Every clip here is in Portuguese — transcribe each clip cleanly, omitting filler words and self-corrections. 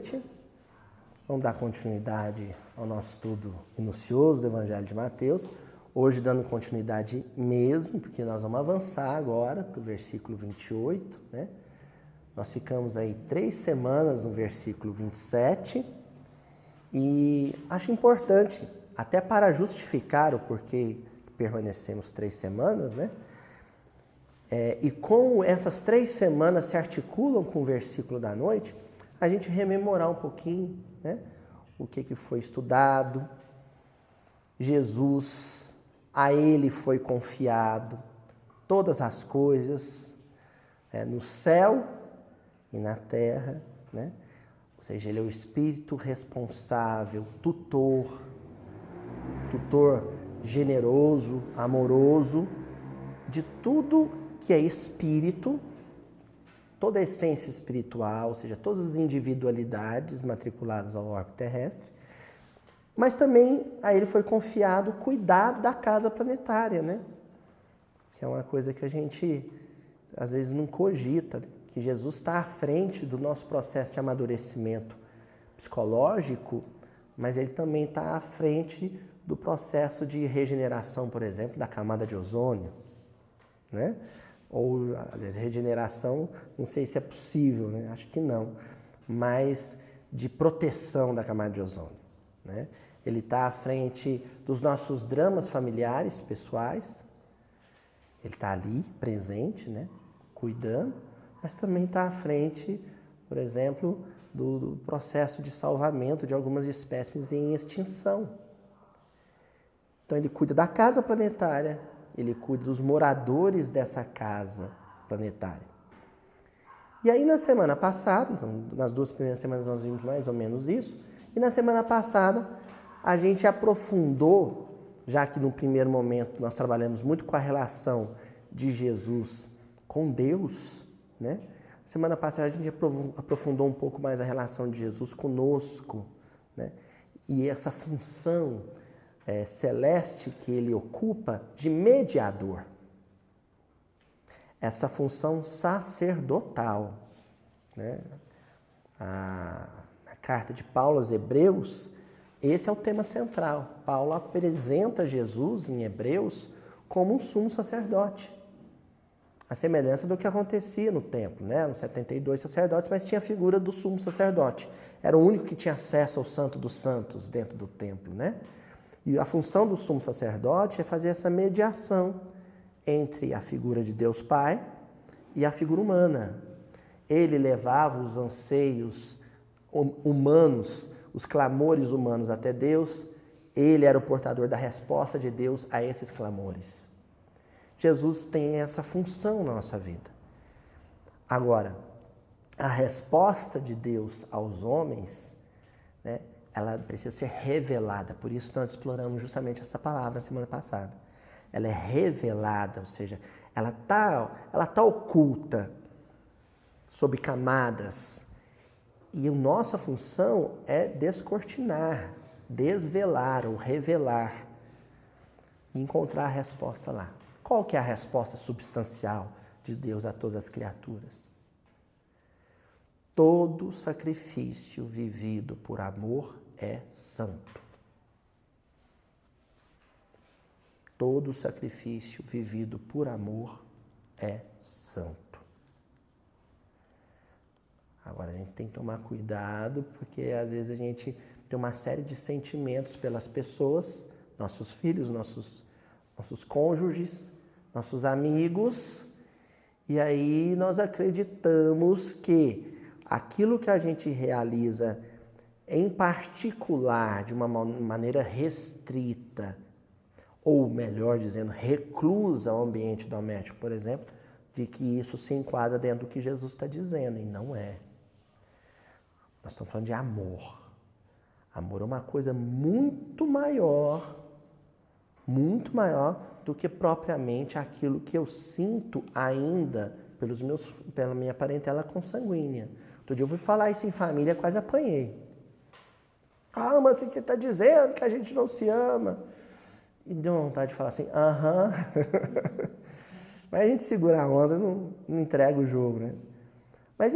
noite. Vamos dar continuidade ao nosso estudo minucioso do Evangelho de Mateus. Hoje dando continuidade mesmo, porque nós vamos avançar agora para o versículo 28, né? Nós ficamos aí 3 semanas no versículo 27 e acho importante, até para justificar o porquê permanecemos 3 semanas, né? E como essas 3 semanas se articulam com o versículo da noite, a gente rememorar um pouquinho, né? O que foi estudado. Jesus, a ele foi confiado todas as coisas, no céu e na terra, né? Ou seja, ele é o Espírito responsável, tutor generoso, amoroso, de tudo que é espírito, toda a essência espiritual, ou seja, todas as individualidades matriculadas ao orbe terrestre, mas também a ele foi confiado o cuidado da casa planetária, né? Que é uma coisa que a gente às vezes não cogita, né? Que Jesus está à frente do nosso processo de amadurecimento psicológico, mas ele também está à frente do processo de regeneração, por exemplo, da camada de ozônio, né? Ou, aliás, regeneração, não sei se é possível, né? Acho que não, mas de proteção da camada de ozônio, né? Ele está à frente dos nossos dramas familiares, pessoais, ele está ali, presente, né? Cuidando, mas também está à frente, por exemplo, do processo de salvamento de algumas espécies em extinção. Então ele cuida da casa planetária, ele cuida dos moradores dessa casa planetária. E aí na semana passada, então, nas 2 primeiras semanas nós vimos mais ou menos isso, e na semana passada a gente aprofundou, já que no primeiro momento nós trabalhamos muito com a relação de Jesus com Deus, né? Semana passada a gente aprofundou um pouco mais a relação de Jesus conosco, né? E essa função celeste que ele ocupa de mediador. Essa função sacerdotal, né? A carta de Paulo aos Hebreus, esse é o tema central. Paulo apresenta Jesus em Hebreus como um sumo sacerdote. A semelhança do que acontecia no templo, né? Nos 72 sacerdotes, mas tinha a figura do sumo sacerdote. Era o único que tinha acesso ao Santo dos Santos dentro do templo, né? E a função do sumo sacerdote é fazer essa mediação entre a figura de Deus Pai e a figura humana. Ele levava os anseios humanos, os clamores humanos até Deus. Ele era o portador da resposta de Deus a esses clamores. Jesus tem essa função na nossa vida. Agora, a resposta de Deus aos homens, né, ela precisa ser revelada. Por isso nós exploramos justamente essa palavra na semana passada. Ela é revelada, ou seja, ela tá oculta sob camadas. E a nossa função é descortinar, desvelar ou revelar e encontrar a resposta lá. Qual que é a resposta substancial de Deus a todas as criaturas? Todo sacrifício vivido por amor é santo. Todo sacrifício vivido por amor é santo. Agora a gente tem que tomar cuidado, porque às vezes a gente tem uma série de sentimentos pelas pessoas, nossos filhos, nossos cônjuges, nossos amigos, e aí nós acreditamos que aquilo que a gente realiza em particular, de uma maneira restrita, ou melhor dizendo, reclusa ao ambiente doméstico, por exemplo, de que isso se enquadra dentro do que Jesus está dizendo, e não é. Nós estamos falando de amor. Amor é uma coisa muito maior do que propriamente aquilo que eu sinto ainda pela minha parentela consanguínea. Outro dia eu fui falar isso em família, quase apanhei. Ah, mas você está dizendo que a gente não se ama. E deu vontade de falar assim, aham. Mas a gente segura a onda, não entrega o jogo, né? Mas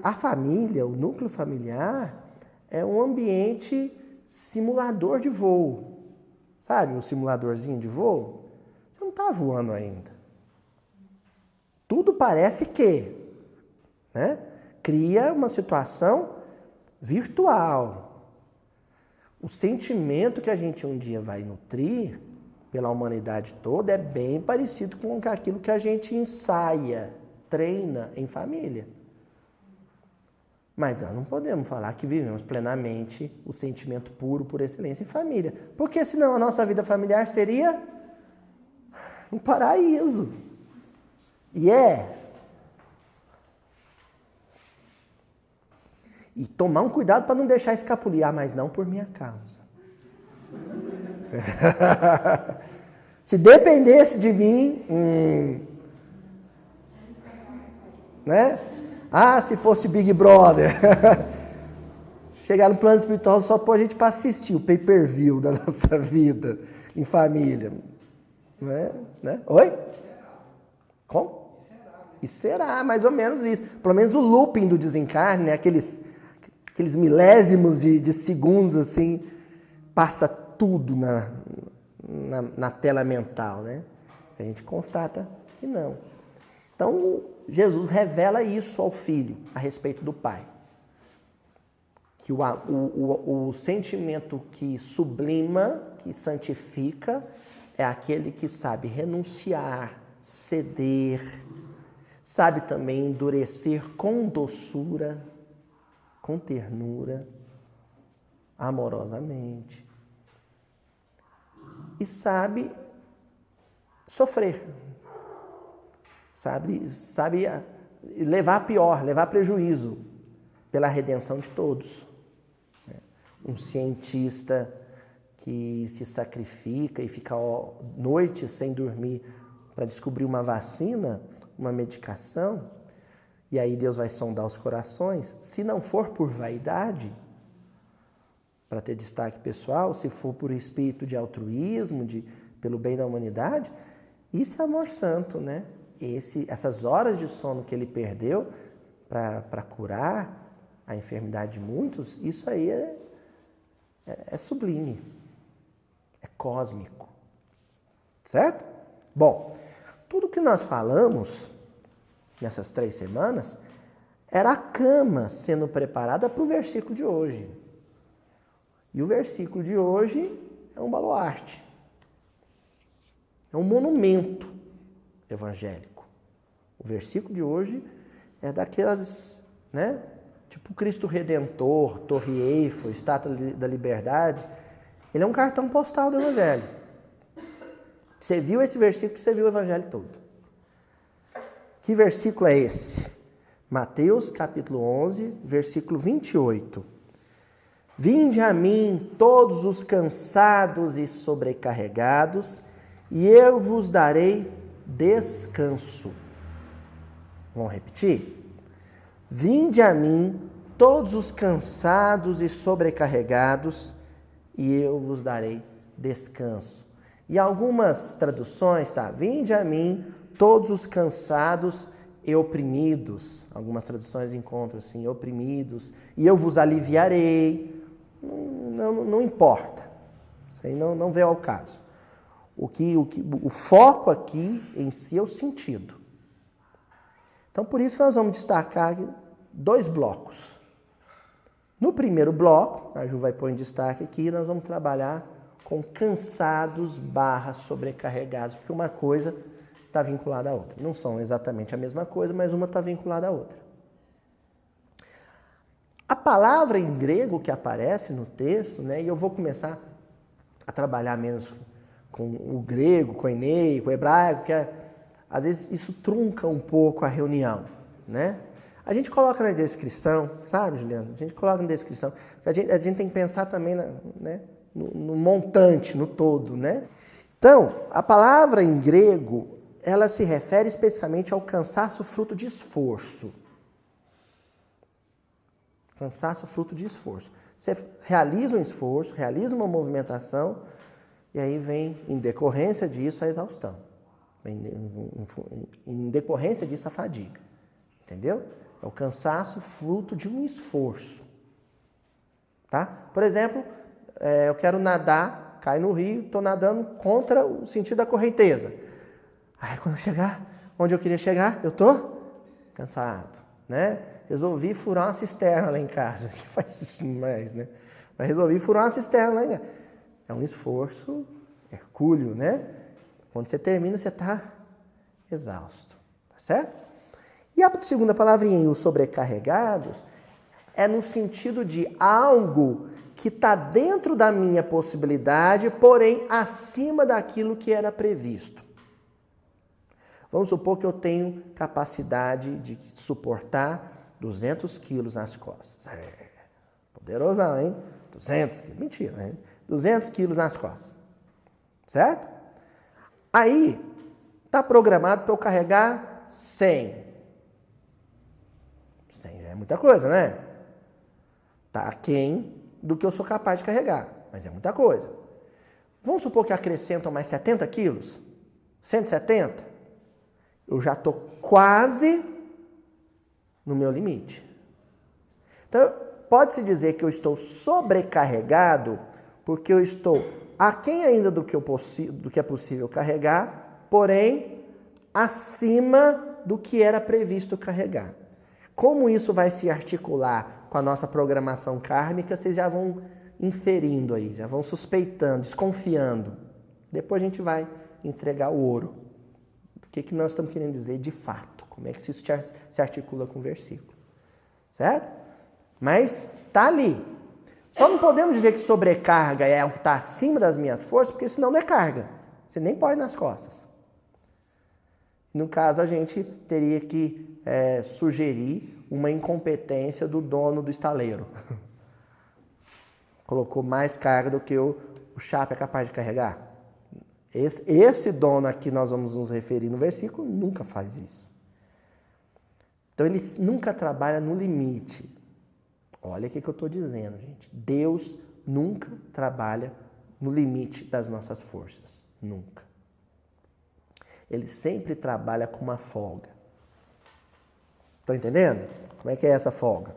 a família, o núcleo familiar, é um ambiente simulador de voo. Sabe, um simuladorzinho de voo? Você não está voando ainda. Tudo parece que, né? Cria uma situação virtual. O sentimento que a gente um dia vai nutrir pela humanidade toda é bem parecido com aquilo que a gente ensaia, treina em família. Mas nós não podemos falar que vivemos plenamente o sentimento puro por excelência em família. Porque senão a nossa vida familiar seria um paraíso. E é. E tomar um cuidado para não deixar escapulir, mas não por minha causa. Se dependesse de mim, né? Ah, se fosse Big Brother. Chegar no plano espiritual só pôr a gente para assistir o pay-per-view da nossa vida em família. Não é? Né? Oi? Como? E será, mais ou menos isso. Pelo menos o looping do desencarne, né? Aqueles milésimos de segundos, assim, passa tudo na tela mental, né? A gente constata que não. Então, Jesus revela isso ao Filho, a respeito do Pai. Que o sentimento que sublima, que santifica, é aquele que sabe renunciar, ceder, sabe também endurecer com doçura, com ternura, amorosamente. E sabe sofrer. Sabe levar a pior, levar prejuízo pela redenção de todos. Um cientista que se sacrifica e fica noites sem dormir para descobrir uma vacina, uma medicação, e aí Deus vai sondar os corações. Se não for por vaidade, para ter destaque pessoal, se for por espírito de altruísmo, pelo bem da humanidade, isso é amor santo, né? Essas horas de sono que ele perdeu para curar a enfermidade de muitos, isso aí é sublime, é cósmico, certo? Bom, tudo que nós falamos nessas 3 semanas era a cama sendo preparada para o versículo de hoje. E o versículo de hoje é um baluarte, é um monumento evangélico. O versículo de hoje é daquelas, né? Tipo Cristo Redentor, Torre Eiffel, Estátua da Liberdade. Ele é um cartão postal do Evangelho. Você viu esse versículo, você viu o Evangelho todo. Que versículo é esse? Mateus capítulo 11, versículo 28. Vinde a mim todos os cansados e sobrecarregados, e eu vos darei descanso. Vamos repetir? Vinde a mim todos os cansados e sobrecarregados, e eu vos darei descanso. E algumas traduções, tá? Vinde a mim todos os cansados e oprimidos. Algumas traduções encontram assim, oprimidos, e eu vos aliviarei. Não importa. Isso aí não veio ao caso. O foco aqui em si é o sentido. Então, por isso que nós vamos destacar 2 blocos. No primeiro bloco, a Ju vai pôr em destaque aqui, nós vamos trabalhar com cansados / sobrecarregados, porque uma coisa está vinculada à outra. Não são exatamente a mesma coisa, mas uma está vinculada à outra. A palavra em grego que aparece no texto, né, e eu vou começar a trabalhar menos com o grego, com o enei, com o hebraico, que às vezes isso trunca um pouco a reunião, né? A gente coloca na descrição, sabe, Juliana? A gente coloca na descrição. A gente tem que pensar também no montante, no todo, né? Então, a palavra em grego, ela se refere especificamente ao cansaço fruto de esforço. Cansaço fruto de esforço. Você realiza um esforço, realiza uma movimentação, e aí vem, em decorrência disso, a exaustão. Em decorrência disso, a fadiga. Entendeu? É o cansaço fruto de um esforço. Tá? Por exemplo, eu quero nadar, caio no rio, estou nadando contra o sentido da correnteza. Aí quando chegar onde eu queria chegar, eu estou cansado, né? Resolvi furar uma cisterna lá em casa. Quem faz isso mais, né? Mas resolvi furar uma cisterna lá em casa. É um esforço hercúleo, né? Quando você termina, você está exausto, tá certo? E a segunda palavrinha, os sobrecarregados, é no sentido de algo que está dentro da minha possibilidade, porém acima daquilo que era previsto. Vamos supor que eu tenho capacidade de suportar 200 quilos nas costas. Poderosão, hein? 200 quilos. Mentira, hein? 200 quilos nas costas. Certo? Aí, está programado para eu carregar 100. 100 é muita coisa, né? Está aquém do que eu sou capaz de carregar, mas é muita coisa. Vamos supor que acrescentam mais 70 quilos? 170? Eu já estou quase no meu limite. Então, pode-se dizer que eu estou sobrecarregado porque eu estou aquém ainda do que é possível carregar, porém acima do que era previsto carregar. Como isso vai se articular com a nossa programação kármica, vocês já vão inferindo aí, já vão suspeitando, desconfiando. Depois a gente vai entregar o ouro. O que nós estamos querendo dizer de fato? Como é que isso se articula com o versículo? Certo? Mas está ali. Só não podemos dizer que sobrecarga é algo que está acima das minhas forças, porque senão não é carga. Você nem pode nas costas. No caso, a gente teria que sugerir uma incompetência do dono do estaleiro. Colocou mais carga do que o chape é capaz de carregar. Esse dono aqui nós vamos nos referir no versículo nunca faz isso. Então ele nunca trabalha no limite. Olha o que eu estou dizendo, gente. Deus nunca trabalha no limite das nossas forças. Nunca. Ele sempre trabalha com uma folga. Estão entendendo? Como é que é essa folga?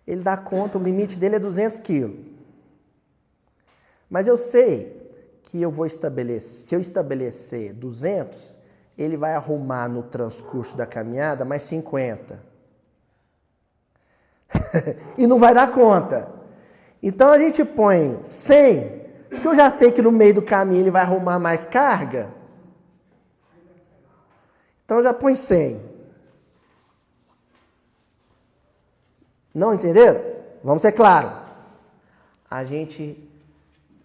Ele dá conta, o limite dele é 200 quilos. Mas eu sei que eu vou estabelecer, se eu estabelecer 200, ele vai arrumar no transcurso da caminhada mais 50. E não vai dar conta. Então a gente põe 100, porque eu já sei que no meio do caminho ele vai arrumar mais carga. Então já põe 100. Não entenderam? Vamos ser claros. A gente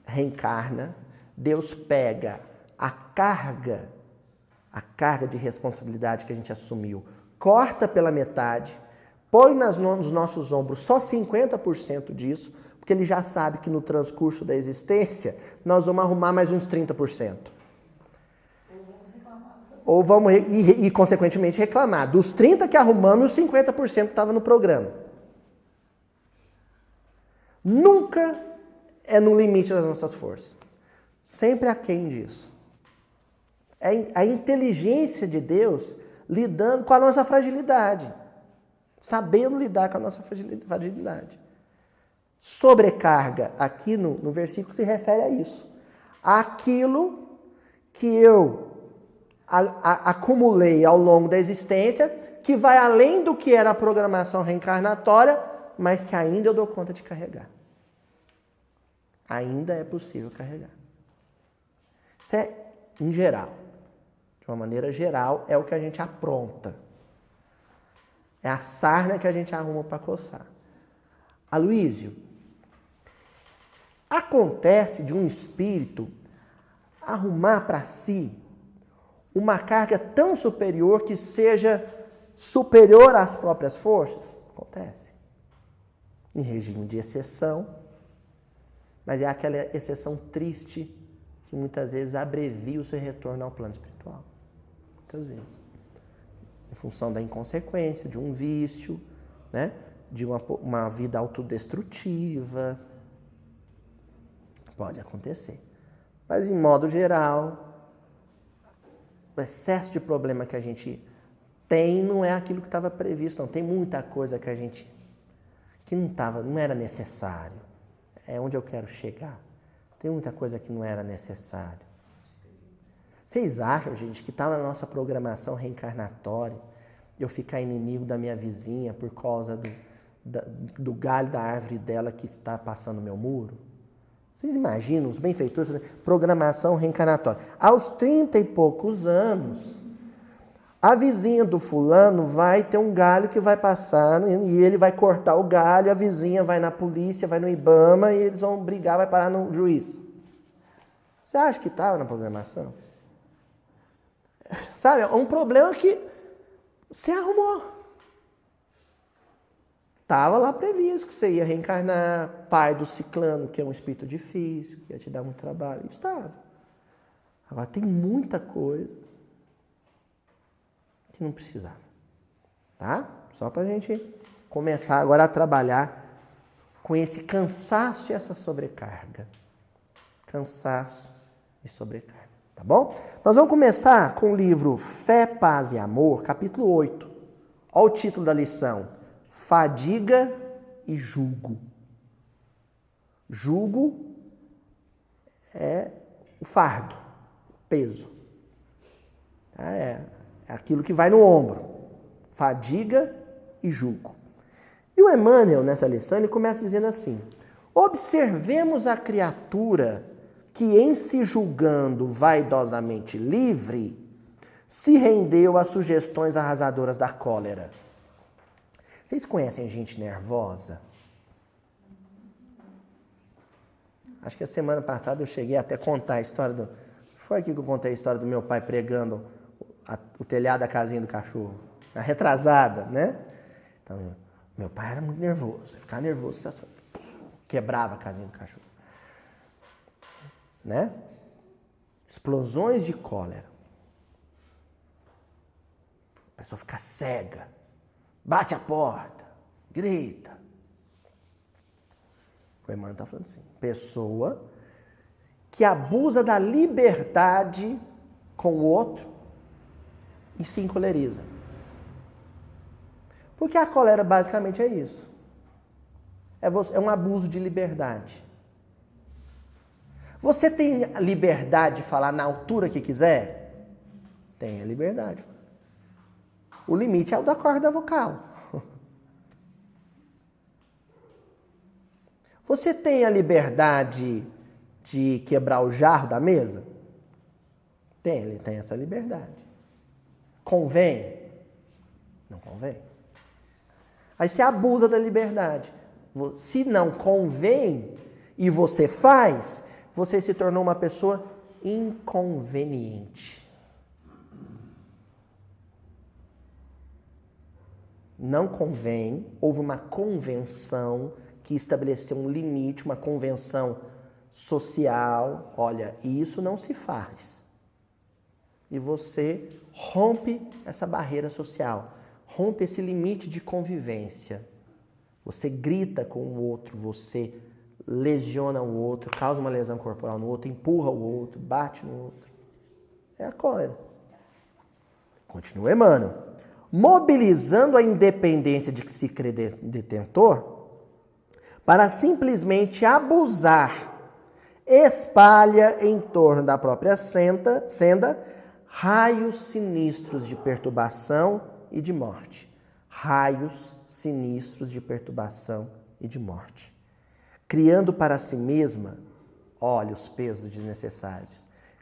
reencarna, Deus pega a carga de responsabilidade que a gente assumiu, corta pela metade, põe nos nossos ombros só 50% disso, porque ele já sabe que no transcurso da existência nós vamos arrumar mais uns 30%. Ou vamos e consequentemente reclamar dos 30% que arrumamos e os 50% que estava no programa. Nunca é no limite das nossas forças. Sempre aquém disso. É a inteligência de Deus lidando com a nossa fragilidade. Sabendo lidar com a nossa fragilidade. Sobrecarga, aqui no versículo, se refere a isso. Aquilo que eu acumulei ao longo da existência, que vai além do que era a programação reencarnatória, mas que ainda eu dou conta de carregar. Ainda é possível carregar. Isso é em geral. De uma maneira geral, é o que a gente apronta. É a sarna que a gente arruma para coçar. Aloísio, acontece de um espírito arrumar para si uma carga tão superior que seja superior às próprias forças? Acontece. Em regime de exceção, mas é aquela exceção triste que muitas vezes abrevia o seu retorno ao plano espiritual. Muitas vezes. Em função da inconsequência, de um vício, né? De uma vida autodestrutiva. Pode acontecer. Mas, em modo geral, o excesso de problema que a gente tem não é aquilo que estava previsto, não. Tem muita coisa que a gente que não era necessário. É onde eu quero chegar. Tem muita coisa que não era necessário. Vocês acham, gente, que está na nossa programação reencarnatória eu ficar inimigo da minha vizinha por causa do galho da árvore dela que está passando no meu muro? Vocês imaginam os benfeitores? Programação reencarnatória. Aos 30 e poucos anos, a vizinha do fulano vai ter um galho que vai passar e ele vai cortar o galho, a vizinha vai na polícia, vai no IBAMA e eles vão brigar, vai parar no juiz. Você acha que estava na programação? Sabe, é um problema que você arrumou. Estava lá previsto que você ia reencarnar pai do ciclano, que é um espírito difícil, que ia te dar muito trabalho. Estava. Agora tem muita coisa que não precisava. Tá? Só para a gente começar agora a trabalhar com esse cansaço e essa sobrecarga. Cansaço e sobrecarga. Tá bom? Nós vamos começar com o livro Fé, Paz e Amor, capítulo 8. Olha o título da lição. Fadiga e jugo. Jugo é o fardo, peso. É aquilo que vai no ombro. Fadiga e jugo. E o Emmanuel, nessa lição, ele começa dizendo assim: observemos a criatura que, em se julgando vaidosamente livre, se rendeu às sugestões arrasadoras da cólera. Vocês conhecem gente nervosa? Acho que a semana passada eu cheguei até a contar a história do... Foi aqui que eu contei a história do meu pai pregando o telhado da casinha do cachorro. A retrasada, né? Então, meu pai era muito nervoso. Ele ficava nervoso, quebrava a casinha do cachorro. Né? Explosões de cólera. A pessoa fica cega. Bate a porta, grita. O Emmanuel está falando assim: pessoa que abusa da liberdade com o outro e se encoleriza. Porque a cólera basicamente é isso. É um abuso de liberdade. Você tem a liberdade de falar na altura que quiser? Tem a liberdade. O limite é o da corda vocal. Você tem a liberdade de quebrar o jarro da mesa? Tem, ele tem essa liberdade. Convém? Não convém. Aí você abusa da liberdade. Se não convém e você faz, você se tornou uma pessoa inconveniente. Não convém, houve uma convenção que estabeleceu um limite, uma convenção social. Olha, isso não se faz. E você rompe essa barreira social, rompe esse limite de convivência. Você grita com o outro, você lesiona o outro, causa uma lesão corporal no outro, empurra o outro, bate no outro. É a cólera. Continua Emmanuel. Mobilizando a independência de que se crê detentor, para simplesmente abusar, espalha em torno da própria senda raios sinistros de perturbação e de morte. Raios sinistros de perturbação e de morte. Criando para si mesma, olha os pesos desnecessários,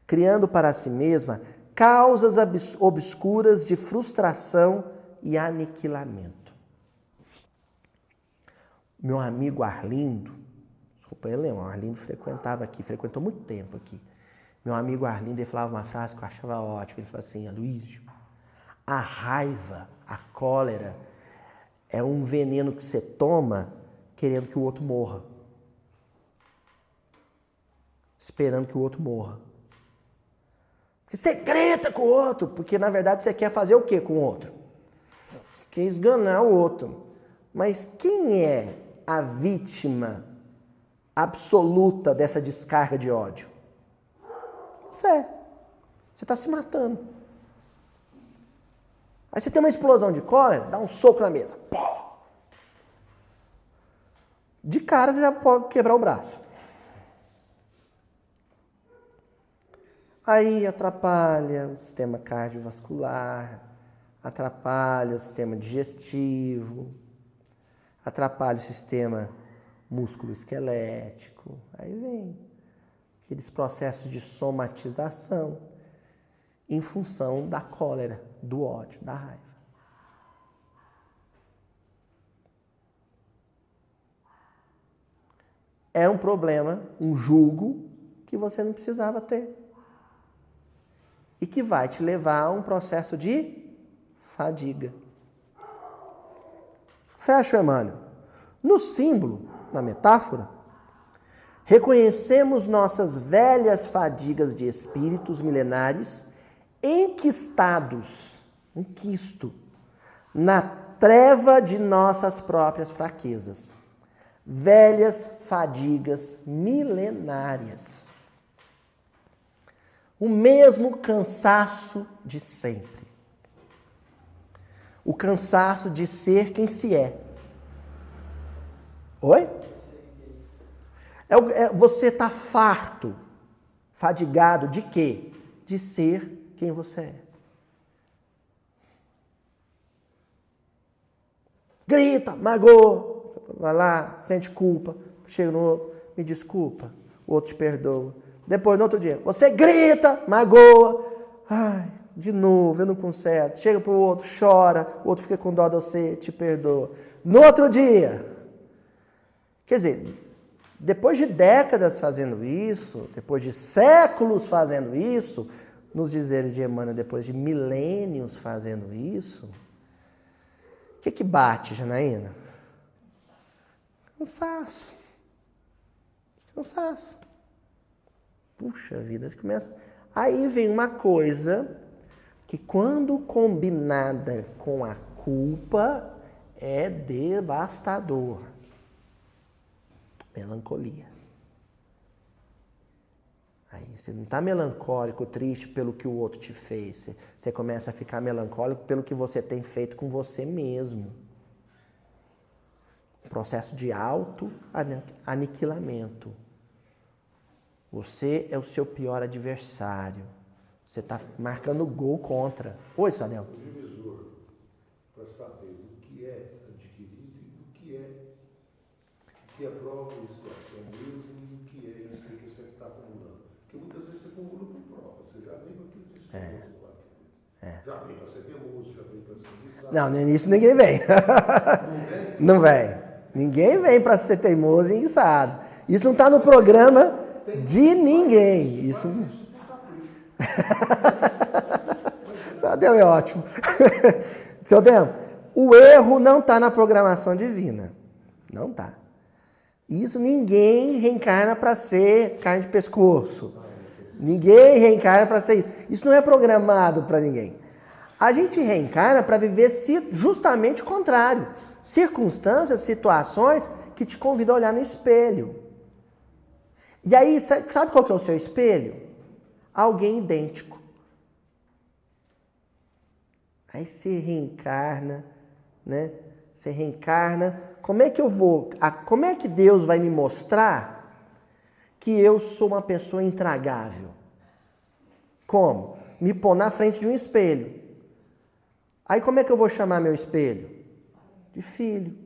criando para si mesma causas obscuras de frustração e aniquilamento. Meu amigo Arlindo, desculpa, ele lembra, o Arlindo frequentou muito tempo aqui. Meu amigo Arlindo, ele falava uma frase que eu achava ótima, ele falou assim: Aloísio, a raiva, a cólera, é um veneno que você toma querendo que o outro morra. Esperando que o outro morra. Você grita com o outro, porque na verdade você quer fazer o quê com o outro? Você quer esganar o outro. Mas quem é a vítima absoluta dessa descarga de ódio? Você. Você está se matando. Aí você tem uma explosão de cólera, dá um soco na mesa. Pô! de cara você já pode quebrar o braço. Aí atrapalha o sistema cardiovascular, atrapalha o sistema digestivo, atrapalha o sistema músculo-esquelético. Aí vem aqueles processos de somatização em função da cólera, do ódio, da raiva. É um problema, um jugo que você não precisava ter. E que vai te levar a um processo de fadiga. Fecha, Emmanuel. No símbolo, na metáfora, reconhecemos nossas velhas fadigas de espíritos milenares enquistados, na treva de nossas próprias fraquezas. Velhas fadigas milenárias. O mesmo cansaço de sempre. O cansaço de ser quem se é. Oi? Você está farto, fadigado de quê? De ser quem você é. Grita, magoa, vai lá, sente culpa, chega no outro, me desculpa, o outro te perdoa. Depois, no outro dia, você grita, magoa, ai, de novo, eu não conserto. Chega pro outro, chora, o outro fica com dó de você, te perdoa. No outro dia, quer dizer, depois de décadas fazendo isso, depois de séculos fazendo isso, nos dizeres de Emmanuel, depois de milênios fazendo isso, o que bate, Janaína? Cansaço. Cansaço. Puxa vida, começa. Aí vem uma coisa que, quando combinada com a culpa, é devastador. Melancolia. Aí você não está melancólico, triste pelo que o outro te fez. Você começa a ficar melancólico pelo que você tem feito com você mesmo. Um processo de auto-aniquilamento. Você é o seu pior adversário. Você está marcando gol contra. Oi, Sadel. O divisor para saber o que é adquirido e o que é a própria situação mesmo e o que é isso que você está acumulando. Porque muitas vezes você acumula por prova. Você já vem para aquilo que você acumular. Já vem para ser teimoso, já vem para ser enguiçado. Não, no início ninguém vem. Não vem. Ninguém vem para ser teimoso e enguiçado. Isso não está no programa de ninguém. Isso não. Seu Deus, é ótimo. Seu Deus, o erro não está na programação divina. Não está. Isso ninguém reencarna para ser carne de pescoço. Ninguém reencarna para ser isso. Isso não é programado para ninguém. A gente reencarna para viver justamente o contrário. Circunstâncias, situações que te convidam a olhar no espelho. E aí, sabe qual que é o seu espelho? Alguém idêntico. Aí você reencarna, né? Você reencarna. Como é que eu vou? Como é que Deus vai me mostrar que eu sou uma pessoa intragável? Como? Me pôr na frente de um espelho. Aí como é que eu vou chamar meu espelho? De filho.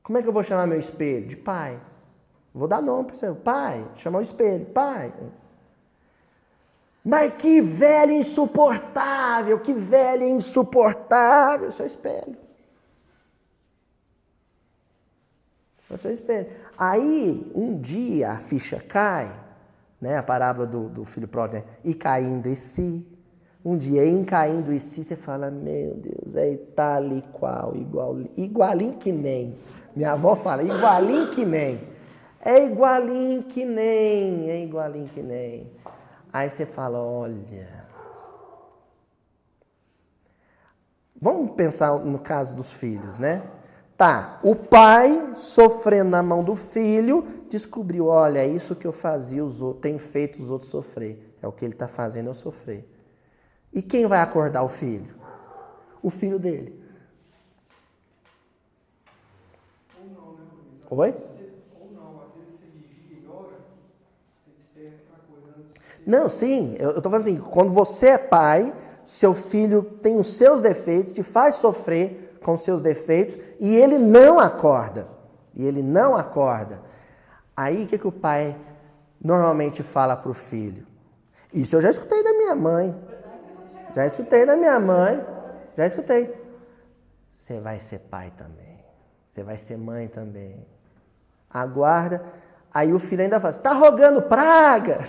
Como é que eu vou chamar meu espelho? De pai. Vou dar nome para você. Pai. Chamar o espelho. Pai. Mas que velho insuportável. Que velho insuportável. Seu espelho. Seu espelho. Aí, um dia, a ficha cai. Né? A parábola do filho pródigo. Né? E caindo em si. Um dia, em caindo em si, você fala, meu Deus, é tal e qual, igualinho que nem. Minha avó fala, igualinho que nem. É igualinho que nem, é igualinho que nem. Aí você fala, olha... Vamos pensar no caso dos filhos, né? Tá, o pai, sofrendo na mão do filho, descobriu, olha, é isso que eu fazia, tenho feito os outros sofrer. É o que ele está fazendo eu sofrer. E quem vai acordar o filho? O filho dele. Oi? Ou não, às vezes você vigia e ora, você desperta para coisa antes de você... Não, sim, eu estou falando assim, quando você é pai, seu filho tem os seus defeitos, te faz sofrer com os seus defeitos, e ele não acorda. Aí, o que o pai normalmente fala para o filho? Isso eu já escutei da minha mãe. Você vai ser pai também. Você vai ser mãe também. Aguarda. Aí o filho ainda fala, tá rogando praga?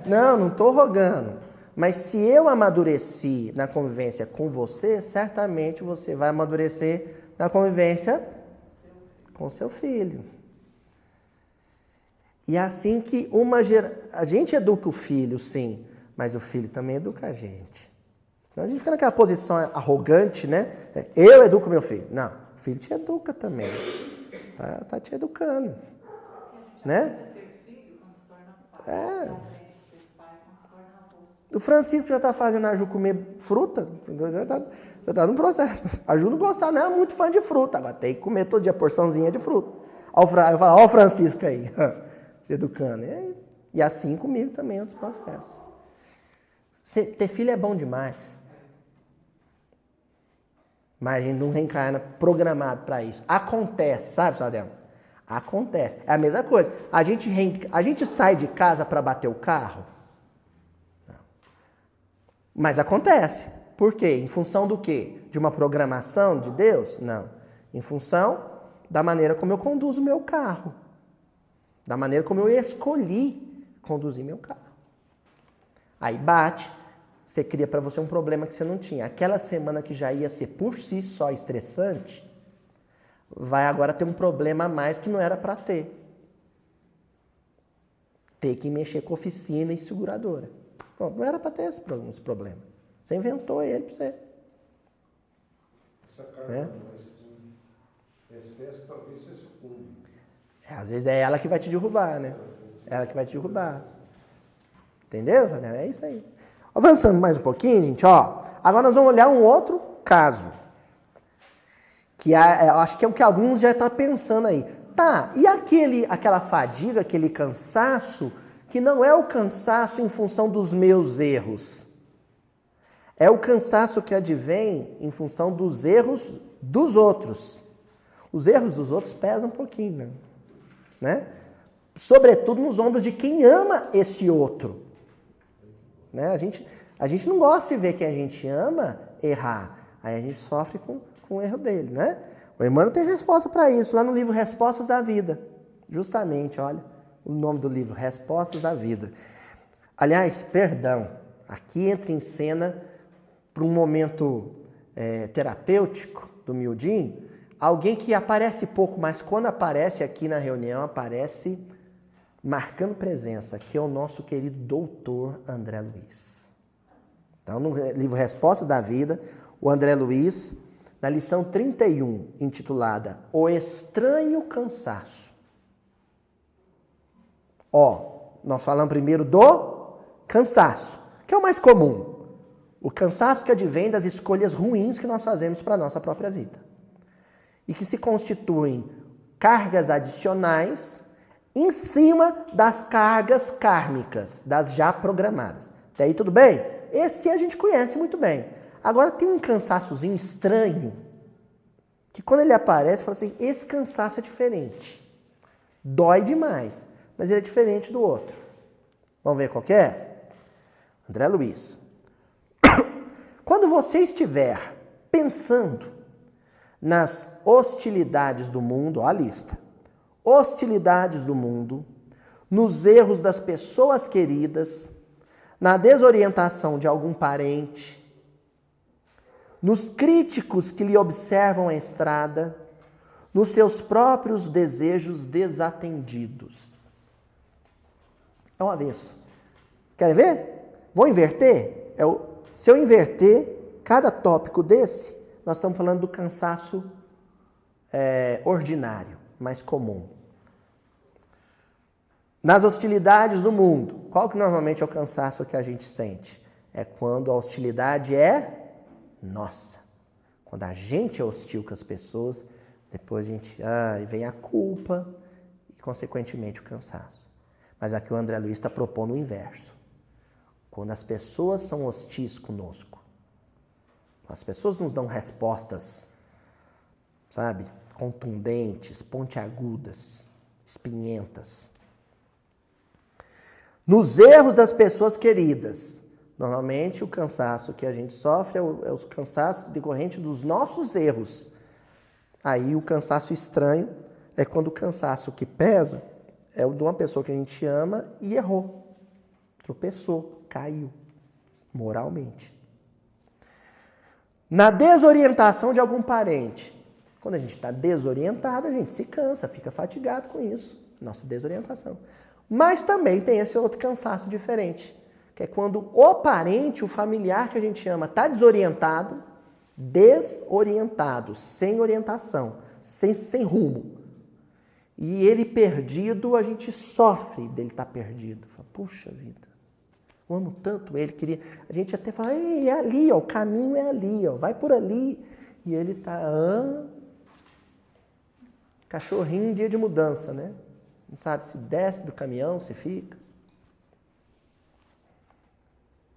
Não estou rogando. Mas se eu amadureci na convivência com você, certamente você vai amadurecer na convivência com seu filho. E é assim que a gente educa o filho, sim, mas o filho também educa a gente. Senão a gente fica naquela posição arrogante, né? Eu educo meu filho. Não, o filho te educa também. Tá te educando. Né? O Francisco já está fazendo a Ju comer fruta, já tá no processo. A Ju não gostava, não é muito fã de fruta, agora tem que comer todo dia porçãozinha de fruta. Eu falo, ó o Francisco aí, educando. E assim comigo também, outros processos. Ter filho é bom demais. Mas a gente não reencarna programado para isso. Acontece, sabe, Sadel? Acontece. É a mesma coisa. A gente sai de casa para bater o carro? Não. Mas acontece. Por quê? Em função do quê? De uma programação de Deus? Não. Em função da maneira como eu conduzo o meu carro. Da maneira como eu escolhi conduzir meu carro. Aí bate, você cria para você um problema que você não tinha. Aquela semana que já ia ser por si só estressante, vai agora ter um problema a mais que não era para ter. Ter que mexer com oficina e seguradora. Bom, não era para ter esse problema. Você inventou ele para você. Essa carga excesso talvez você sucumbe. Às vezes é ela que vai te derrubar, né? Ela que vai te derrubar. Entendeu? É isso aí. Avançando mais um pouquinho, gente, ó. Agora nós vamos olhar um outro caso. Que eu acho que é o que alguns já estão pensando aí. Tá, e aquela fadiga, aquele cansaço, que não é o cansaço em função dos meus erros. É o cansaço que advém em função dos erros dos outros. Os erros dos outros pesam um pouquinho, né? Sobretudo nos ombros de quem ama esse outro. Né? A gente não gosta de ver quem a gente ama errar. Aí a gente sofre com o erro dele, né? O Emmanuel tem resposta para isso, lá no livro Respostas da Vida. Justamente, olha, o nome do livro, Respostas da Vida. Aliás, perdão, aqui entra em cena para um momento terapêutico do Mildinho, alguém que aparece pouco, mas quando aparece aqui na reunião, aparece marcando presença, que é o nosso querido doutor André Luiz. Então, no livro Respostas da Vida, o André Luiz, na lição 31, intitulada O Estranho Cansaço. Nós falamos primeiro do cansaço, que é o mais comum. O cansaço que advém das escolhas ruins que nós fazemos para a nossa própria vida. E que se constituem cargas adicionais em cima das cargas kármicas, das já programadas. Até aí tudo bem? Esse a gente conhece muito bem. Agora tem um cansaçozinho estranho, que quando ele aparece, fala assim, esse cansaço é diferente. Dói demais, mas ele é diferente do outro. Vamos ver qual que é? André Luiz. Quando você estiver pensando nas hostilidades do mundo, ó a lista, hostilidades do mundo, nos erros das pessoas queridas, na desorientação de algum parente, nos críticos que lhe observam a estrada, nos seus próprios desejos desatendidos. É um avesso. Querem ver? Vou inverter? Se eu inverter cada tópico desse, nós estamos falando do cansaço ordinário, mais comum. Nas hostilidades do mundo, qual que normalmente é o cansaço que a gente sente? É quando a hostilidade é nossa. Quando a gente é hostil com as pessoas, Depois vem a culpa e, consequentemente, o cansaço. Mas aqui o André Luiz está propondo o inverso. Quando as pessoas são hostis conosco, as pessoas nos dão respostas, sabe, contundentes, pontiagudas, espinhentas. Nos erros das pessoas queridas, normalmente o cansaço que a gente sofre é o cansaço decorrente dos nossos erros. Aí o cansaço estranho é quando o cansaço que pesa é o de uma pessoa que a gente ama e errou, tropeçou, caiu, moralmente. Na desorientação de algum parente, quando a gente está desorientado, a gente se cansa, fica fatigado com isso, nossa desorientação. Mas também tem esse outro cansaço diferente, que é quando o parente, o familiar que a gente ama, está desorientado, sem orientação, sem rumo. E ele perdido, a gente sofre dele estar perdido. Fala, puxa vida, eu amo tanto ele, queria... A gente até fala, é ali, ó, o caminho é ali, ó, vai por ali. E ele está... Cachorrinho em dia de mudança, né? Não sabe se desce do caminhão, se fica.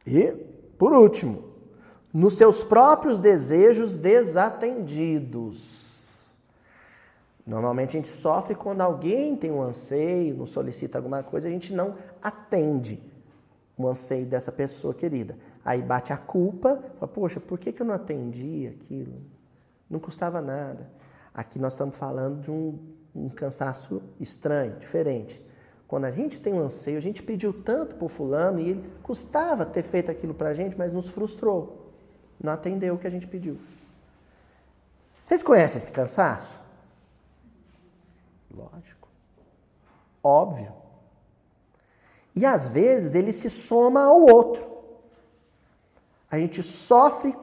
E, por último, nos seus próprios desejos desatendidos. Normalmente a gente sofre quando alguém tem um anseio, nos solicita alguma coisa, a gente não atende o anseio dessa pessoa querida. Aí bate a culpa, fala, poxa, por que eu não atendi aquilo? Não custava nada. Aqui nós estamos falando de um cansaço estranho, diferente. Quando a gente tem um anseio, a gente pediu tanto para o fulano e ele custava ter feito aquilo para a gente, mas nos frustrou. Não atendeu o que a gente pediu. Vocês conhecem esse cansaço? Lógico. Óbvio. E às vezes ele se soma ao outro. A gente sofre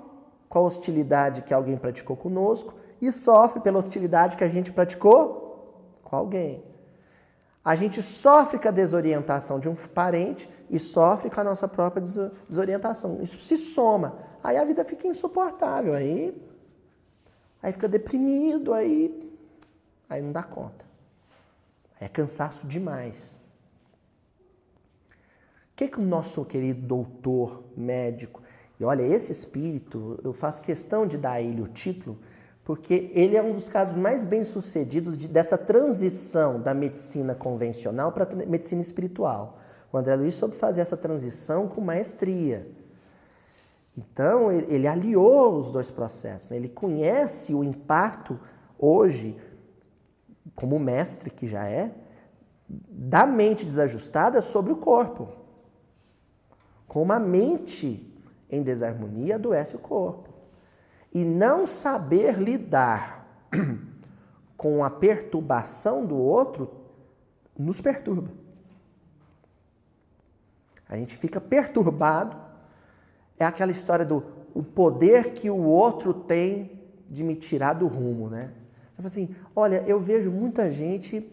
com a hostilidade que alguém praticou conosco e sofre pela hostilidade que a gente praticou com alguém. A gente sofre com a desorientação de um parente e sofre com a nossa própria desorientação. Isso se soma. Aí a vida fica insuportável. Aí fica deprimido, aí não dá conta. É cansaço demais. O que o nosso querido doutor, médico... E olha, esse espírito, eu faço questão de dar a ele o título, porque ele é um dos casos mais bem-sucedidos dessa transição da medicina convencional para a medicina espiritual. O André Luiz soube fazer essa transição com maestria. Então, ele aliou os dois processos. Né? Ele conhece o impacto, hoje, como mestre que já é, da mente desajustada sobre o corpo. Com uma mente em desarmonia, adoece o corpo. E não saber lidar com a perturbação do outro nos perturba. A gente fica perturbado. É aquela história do o poder que o outro tem de me tirar do rumo, né? Eu falo assim, olha, eu vejo muita gente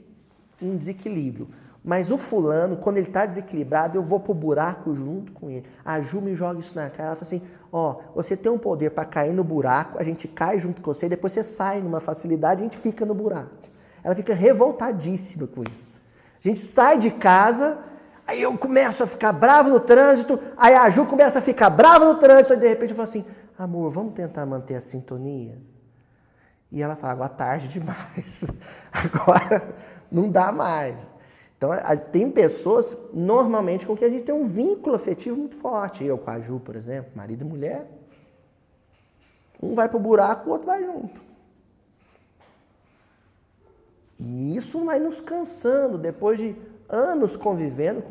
em desequilíbrio, mas o fulano, quando ele está desequilibrado, eu vou pro buraco junto com ele. A Ju me joga isso na cara, ela fala assim, você tem um poder para cair no buraco, a gente cai junto com você, depois você sai numa facilidade e a gente fica no buraco. Ela fica revoltadíssima com isso. A gente sai de casa, aí eu começo a ficar bravo no trânsito, aí a Ju começa a ficar brava no trânsito, aí de repente eu falo assim, amor, vamos tentar manter a sintonia? E ela fala, agora tarde demais, agora não dá mais. Então, tem pessoas, normalmente, com quem a gente tem um vínculo afetivo muito forte. Eu com a Ju, por exemplo, marido e mulher. Um vai pro buraco, o outro vai junto. E isso vai nos cansando, depois de anos convivendo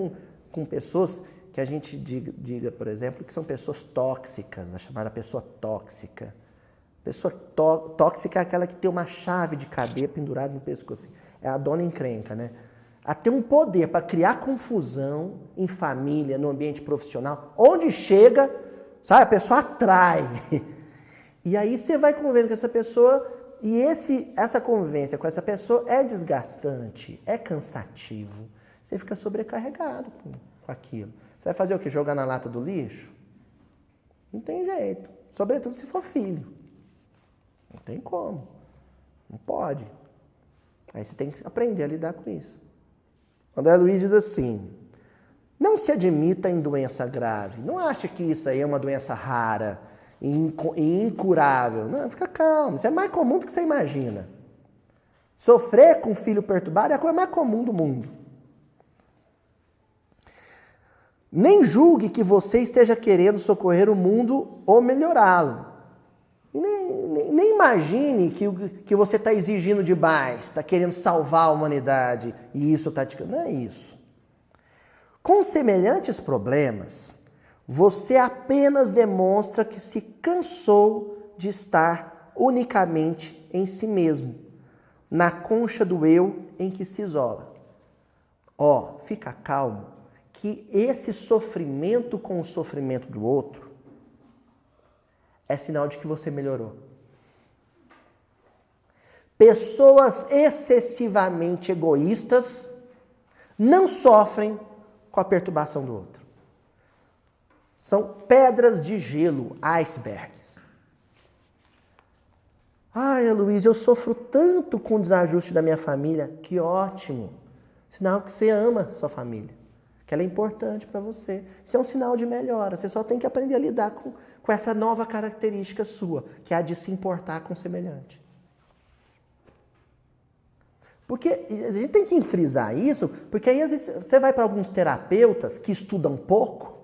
com pessoas que a gente diga, por exemplo, que são pessoas tóxicas, a chamada pessoa tóxica. Pessoa tóxica é aquela que tem uma chave de cadeia pendurada no pescoço. É a dona encrenca, né? A ter um poder para criar confusão em família, no ambiente profissional, onde chega, sabe, a pessoa atrai. E aí você vai convivendo com essa pessoa e essa convivência com essa pessoa é desgastante, é cansativo. Você fica sobrecarregado com aquilo. Você vai fazer o quê? Jogar na lata do lixo? Não tem jeito. Sobretudo se for filho. Não tem como. Não pode. Aí você tem que aprender a lidar com isso. André Luiz diz assim: não se admita em doença grave. Não acha que isso aí é uma doença rara e incurável. Não, fica calmo. Isso é mais comum do que você imagina. Sofrer com um filho perturbado é a coisa mais comum do mundo. Nem julgue que você esteja querendo socorrer o mundo ou melhorá-lo. Nem imagine que você está exigindo demais, está querendo salvar a humanidade e isso está te... Não é isso. Com semelhantes problemas, você apenas demonstra que se cansou de estar unicamente em si mesmo, na concha do eu em que se isola. Fica calmo, que esse sofrimento com o sofrimento do outro é sinal de que você melhorou. Pessoas excessivamente egoístas não sofrem com a perturbação do outro. São pedras de gelo, icebergs. Ai, Luiz, eu sofro tanto com o desajuste da minha família. Que ótimo. Sinal que você ama sua família. Que ela é importante para você. Isso é um sinal de melhora. Você só tem que aprender a lidar com essa nova característica sua, que é a de se importar com o semelhante. Porque a gente tem que enfrisar isso, porque aí às vezes você vai para alguns terapeutas que estudam pouco,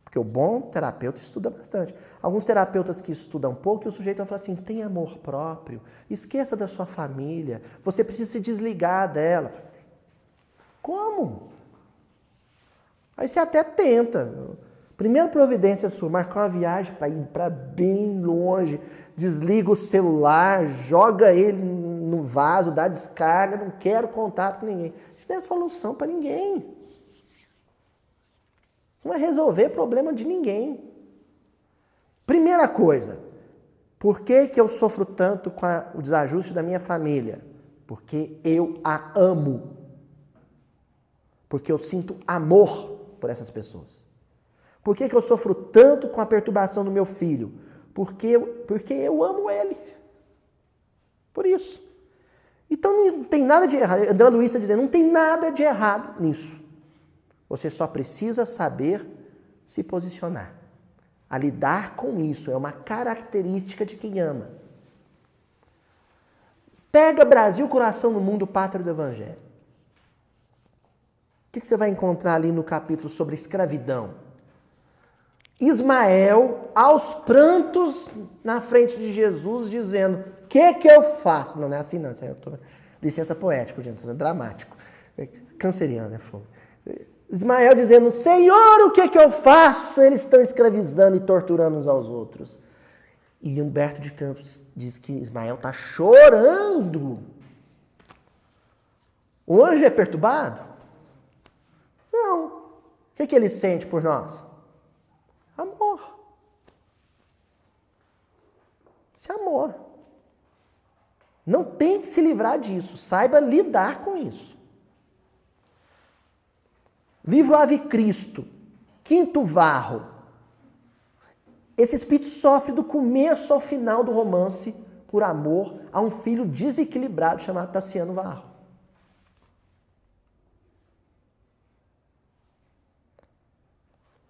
porque o bom terapeuta estuda bastante. Alguns terapeutas que estudam pouco, e o sujeito vai falar assim: tem amor próprio, esqueça da sua família, você precisa se desligar dela. Como? Aí você até tenta. Primeira providência sua, marcar uma viagem para ir para bem longe, desliga o celular, joga ele no vaso, dá descarga, não quero contato com ninguém. Isso não é solução para ninguém. Não é resolver problema de ninguém. Primeira coisa, por que eu sofro tanto com o desajuste da minha família? Porque eu a amo. Porque eu sinto amor por essas pessoas. Por que eu sofro tanto com a perturbação do meu filho? Porque eu amo ele. Por isso. Então não tem nada de errado. André Luiz está dizendo, não tem nada de errado nisso. Você só precisa saber se posicionar. A lidar com isso é uma característica de quem ama. Pega Brasil, coração do mundo, pátria do Evangelho. O que você vai encontrar ali no capítulo sobre escravidão? Ismael, aos prantos, na frente de Jesus, dizendo, o que eu faço? Não é assim não, licença poética, gente, é dramático. Canceriano, é fogo. Ismael dizendo, Senhor, o que eu faço? Eles estão escravizando e torturando uns aos outros. E Humberto de Campos diz que Ismael está chorando. O anjo é perturbado? Não. O que ele sente por nós? Amor. Isso é amor. Não tem que se livrar disso. Saiba lidar com isso. Livro Ave Cristo, Quinto Varro. Esse espírito sofre do começo ao final do romance por amor a um filho desequilibrado chamado Tassiano Varro.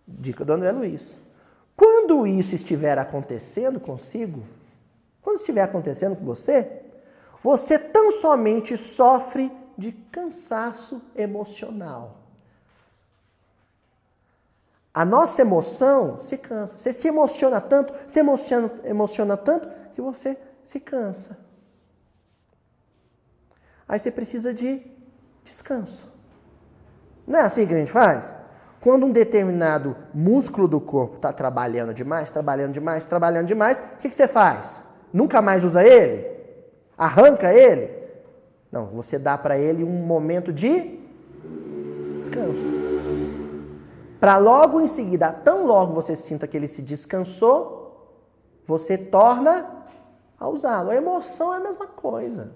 Dica do André Luiz. Quando isso estiver acontecendo consigo, quando estiver acontecendo com você, você tão somente sofre de cansaço emocional. A nossa emoção se cansa. Você se emociona tanto, emociona tanto que você se cansa. Aí você precisa de descanso. Não é assim que a gente faz? Quando um determinado músculo do corpo está trabalhando demais, o que você faz? Nunca mais usa ele? Arranca ele? Não, você dá para ele um momento de descanso. Para logo em seguida, tão logo você sinta que ele se descansou, você torna a usá-lo. A emoção é a mesma coisa.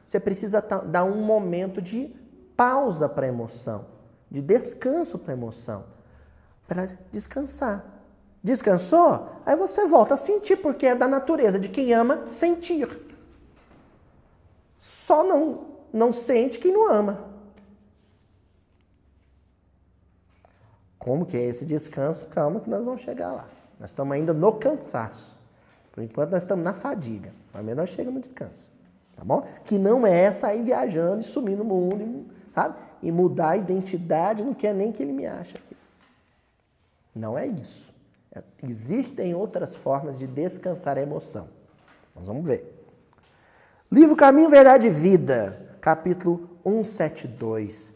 Você precisa dar um momento de pausa para a emoção, de descanso para a emoção, para descansar. Descansou? Aí você volta a sentir, porque é da natureza de quem ama sentir. Só não sente quem não ama. Como que é esse descanso? Calma que nós vamos chegar lá. Nós estamos ainda no cansaço. Por enquanto nós estamos na fadiga. Mas nós chegamos no descanso. Tá bom? Que não é sair viajando e sumir no mundo, sabe? E mudar a identidade, não quer nem que ele me ache aqui. Não é isso. Existem outras formas de descansar a emoção. Nós vamos ver. Livro Caminho, Verdade e Vida, capítulo 172.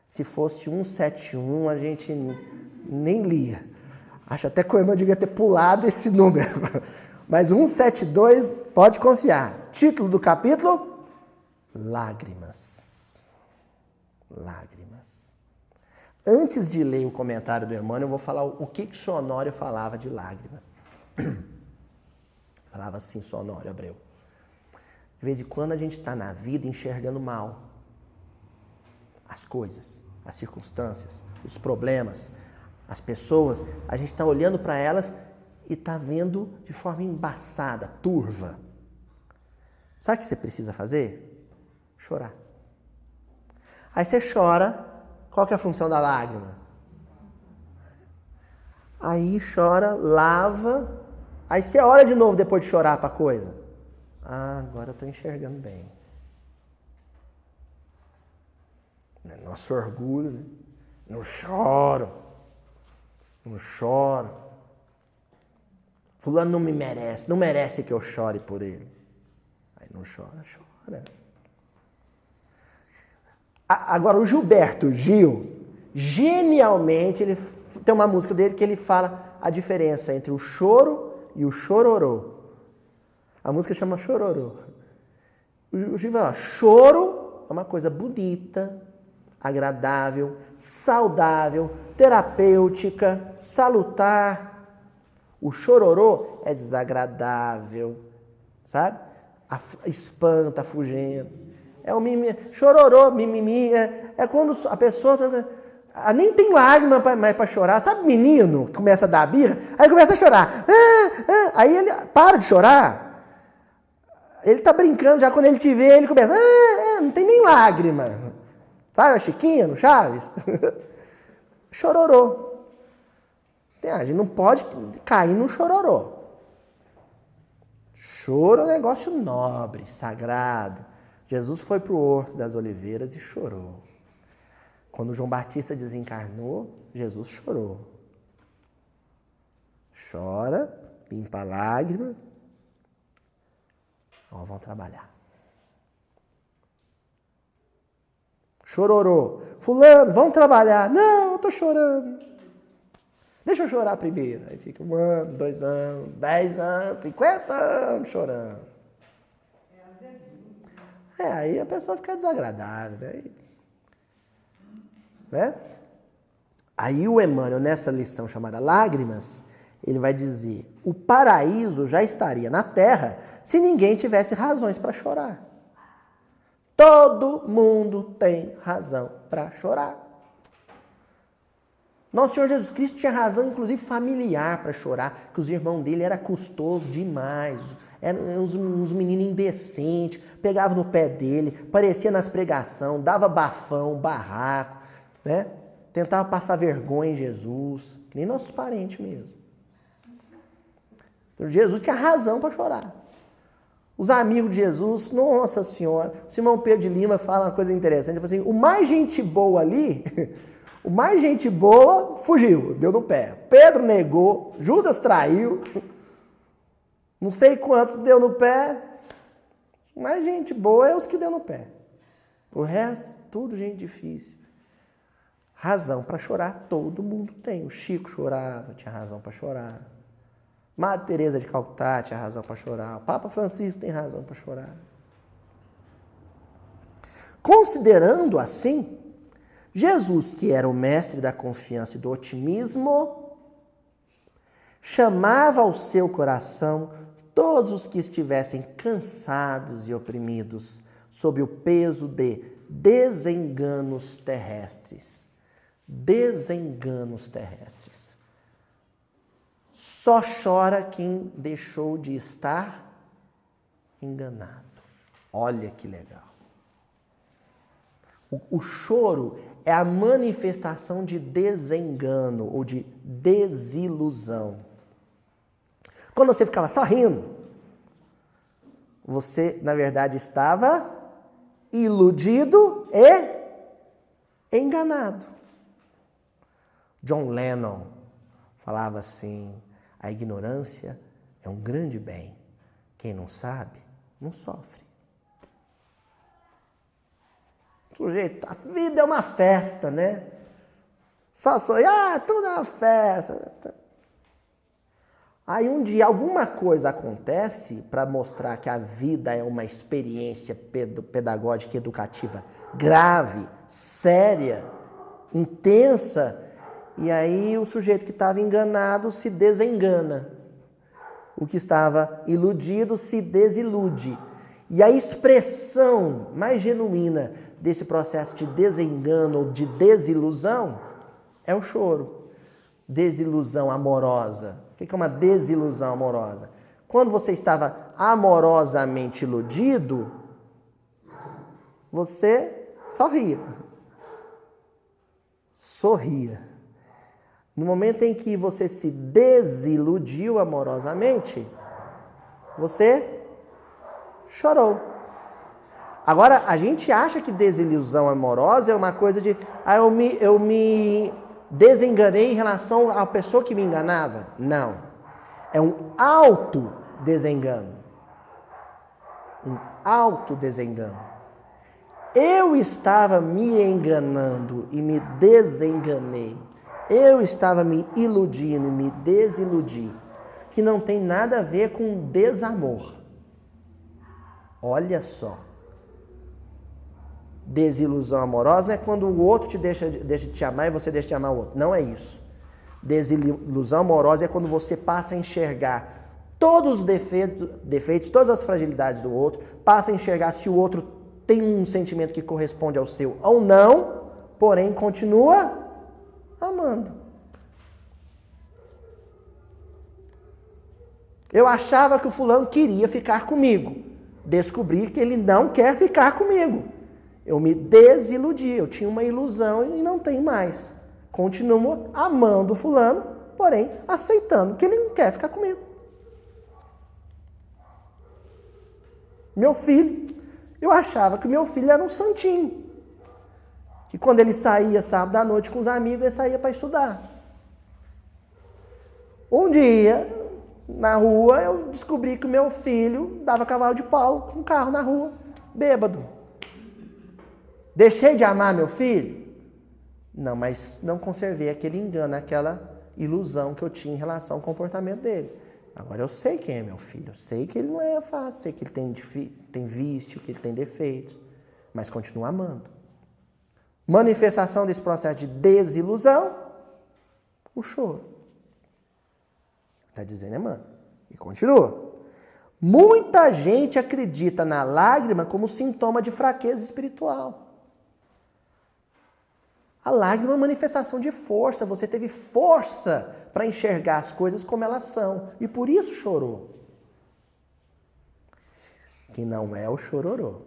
Se fosse 171, a gente nem lia. Acho até que o irmão devia ter pulado esse número. Mas 172, pode confiar. Título do capítulo: Lágrimas. Lágrimas. Antes de ler o comentário do irmão, eu vou falar o que Sonório falava de lágrima. Falava assim, Sonório Abreu. De vez em quando a gente está na vida enxergando mal as coisas, as circunstâncias, os problemas, as pessoas. A gente está olhando para elas e está vendo de forma embaçada, turva. Sabe o que você precisa fazer? Chorar. Aí você chora. Qual que é a função da lágrima? Aí chora, lava. Aí você olha de novo depois de chorar para a coisa. Ah, agora eu estou enxergando bem. Nosso orgulho, né? Não choro. Não choro. Fulano não me merece. Não merece que eu chore por ele. Aí não chora, chora. Agora, o Gilberto Gil, genialmente, ele tem uma música dele que ele fala a diferença entre o choro e o chororô. A música chama Chororô. O Gil fala, choro é uma coisa bonita, agradável, saudável, terapêutica, salutar. O chororô é desagradável, sabe? Espanta, afugenta. É o mimimi, chororô, mimimi, é quando a pessoa nem tem lágrima mais para chorar. Sabe menino que começa a dar birra? Aí começa a chorar. Aí ele para de chorar. Ele tá brincando, já quando ele te vê, ele começa, não tem nem lágrima. Sabe a Chiquinha no Chaves? Chororô. A gente não pode cair no chororô. Choro é um negócio nobre, sagrado. Jesus foi para o Horto das Oliveiras e chorou. Quando João Batista desencarnou, Jesus chorou. Chora, limpa a lágrima. Vamos trabalhar. Chororô. Fulano, vamos trabalhar. Não, eu estou chorando. Deixa eu chorar primeiro. Aí fica 1 ano, 2 anos, 10 anos, 50 anos chorando. Aí a pessoa fica desagradável. Né? Aí o Emmanuel, nessa lição chamada Lágrimas, ele vai dizer, o paraíso já estaria na Terra se ninguém tivesse razões para chorar. Todo mundo tem razão para chorar. Nosso Senhor Jesus Cristo tinha razão, inclusive familiar, para chorar, que os irmãos dele era custoso demais. Eram uns meninos indecentes, pegavam no pé dele, parecia nas pregações, dava bafão, barraco, né? Tentava passar vergonha em Jesus, que nem nossos parentes mesmo. Então, Jesus tinha razão para chorar. Os amigos de Jesus, nossa senhora, o Simão Pedro de Lima fala uma coisa interessante, ele fala assim, o mais gente boa ali, o mais gente boa fugiu, deu no pé. Pedro negou, Judas traiu, não sei quantos deu no pé, mas gente boa é os que deu no pé. O resto, tudo gente difícil. Razão para chorar todo mundo tem. O Chico chorava, tinha razão para chorar. Madre Teresa de Calcutá tinha razão para chorar. O Papa Francisco tem razão para chorar. Considerando assim, Jesus, que era o mestre da confiança e do otimismo, chamava ao seu coração todos os que estivessem cansados e oprimidos sob o peso de desenganos terrestres. Desenganos terrestres. Só chora quem deixou de estar enganado. Olha que legal. O choro é a manifestação de desengano ou de desilusão. Quando você ficava só rindo, você, na verdade, estava iludido e enganado. John Lennon falava assim: a ignorância é um grande bem. Quem não sabe, não sofre. Sujeito, a vida é uma festa, né? Só sonhar, tudo é uma festa. Aí um dia alguma coisa acontece para mostrar que a vida é uma experiência pedagógica e educativa grave, séria, intensa, e aí o sujeito que estava enganado se desengana. O que estava iludido se desilude. E a expressão mais genuína desse processo de desengano ou de desilusão é o choro. Desilusão amorosa. O que é uma desilusão amorosa? Quando você estava amorosamente iludido, você sorria. Sorria. No momento em que você se desiludiu amorosamente, você chorou. Agora, a gente acha que desilusão amorosa é uma coisa de eu me desenganei em relação à pessoa que me enganava. Não. É um autodesengano. Um autodesengano. Eu estava me enganando e me desenganei. Eu estava me iludindo e me desiludi. Que não tem nada a ver com desamor. Olha só. Desilusão amorosa é quando o outro deixa de te amar e você deixa de amar o outro. Não é isso. Desilusão amorosa é quando você passa a enxergar todos os defeitos, todas as fragilidades do outro, passa a enxergar se o outro tem um sentimento que corresponde ao seu ou não, porém continua amando. Eu achava que o fulano queria ficar comigo. Descobri que ele não quer ficar comigo. Eu me desiludi, eu tinha uma ilusão e não tenho mais. Continuo amando o fulano, porém aceitando que ele não quer ficar comigo. Meu filho, eu achava que o meu filho era um santinho. Que quando ele saía sábado à noite com os amigos, ele saía para estudar. Um dia, na rua, eu descobri que o meu filho dava cavalo de pau com um carro na rua, bêbado. Deixei de amar meu filho? Não, mas não conservei aquele engano, aquela ilusão que eu tinha em relação ao comportamento dele. Agora eu sei quem é meu filho, eu sei que ele não é fácil, sei que ele tem vício, que ele tem defeitos, mas continuo amando. Manifestação desse processo de desilusão, o choro. Está dizendo, mano? E continua. Muita gente acredita na lágrima como sintoma de fraqueza espiritual. A lágrima é uma manifestação de força. Você teve força para enxergar as coisas como elas são. E por isso chorou. Que não é o chororô.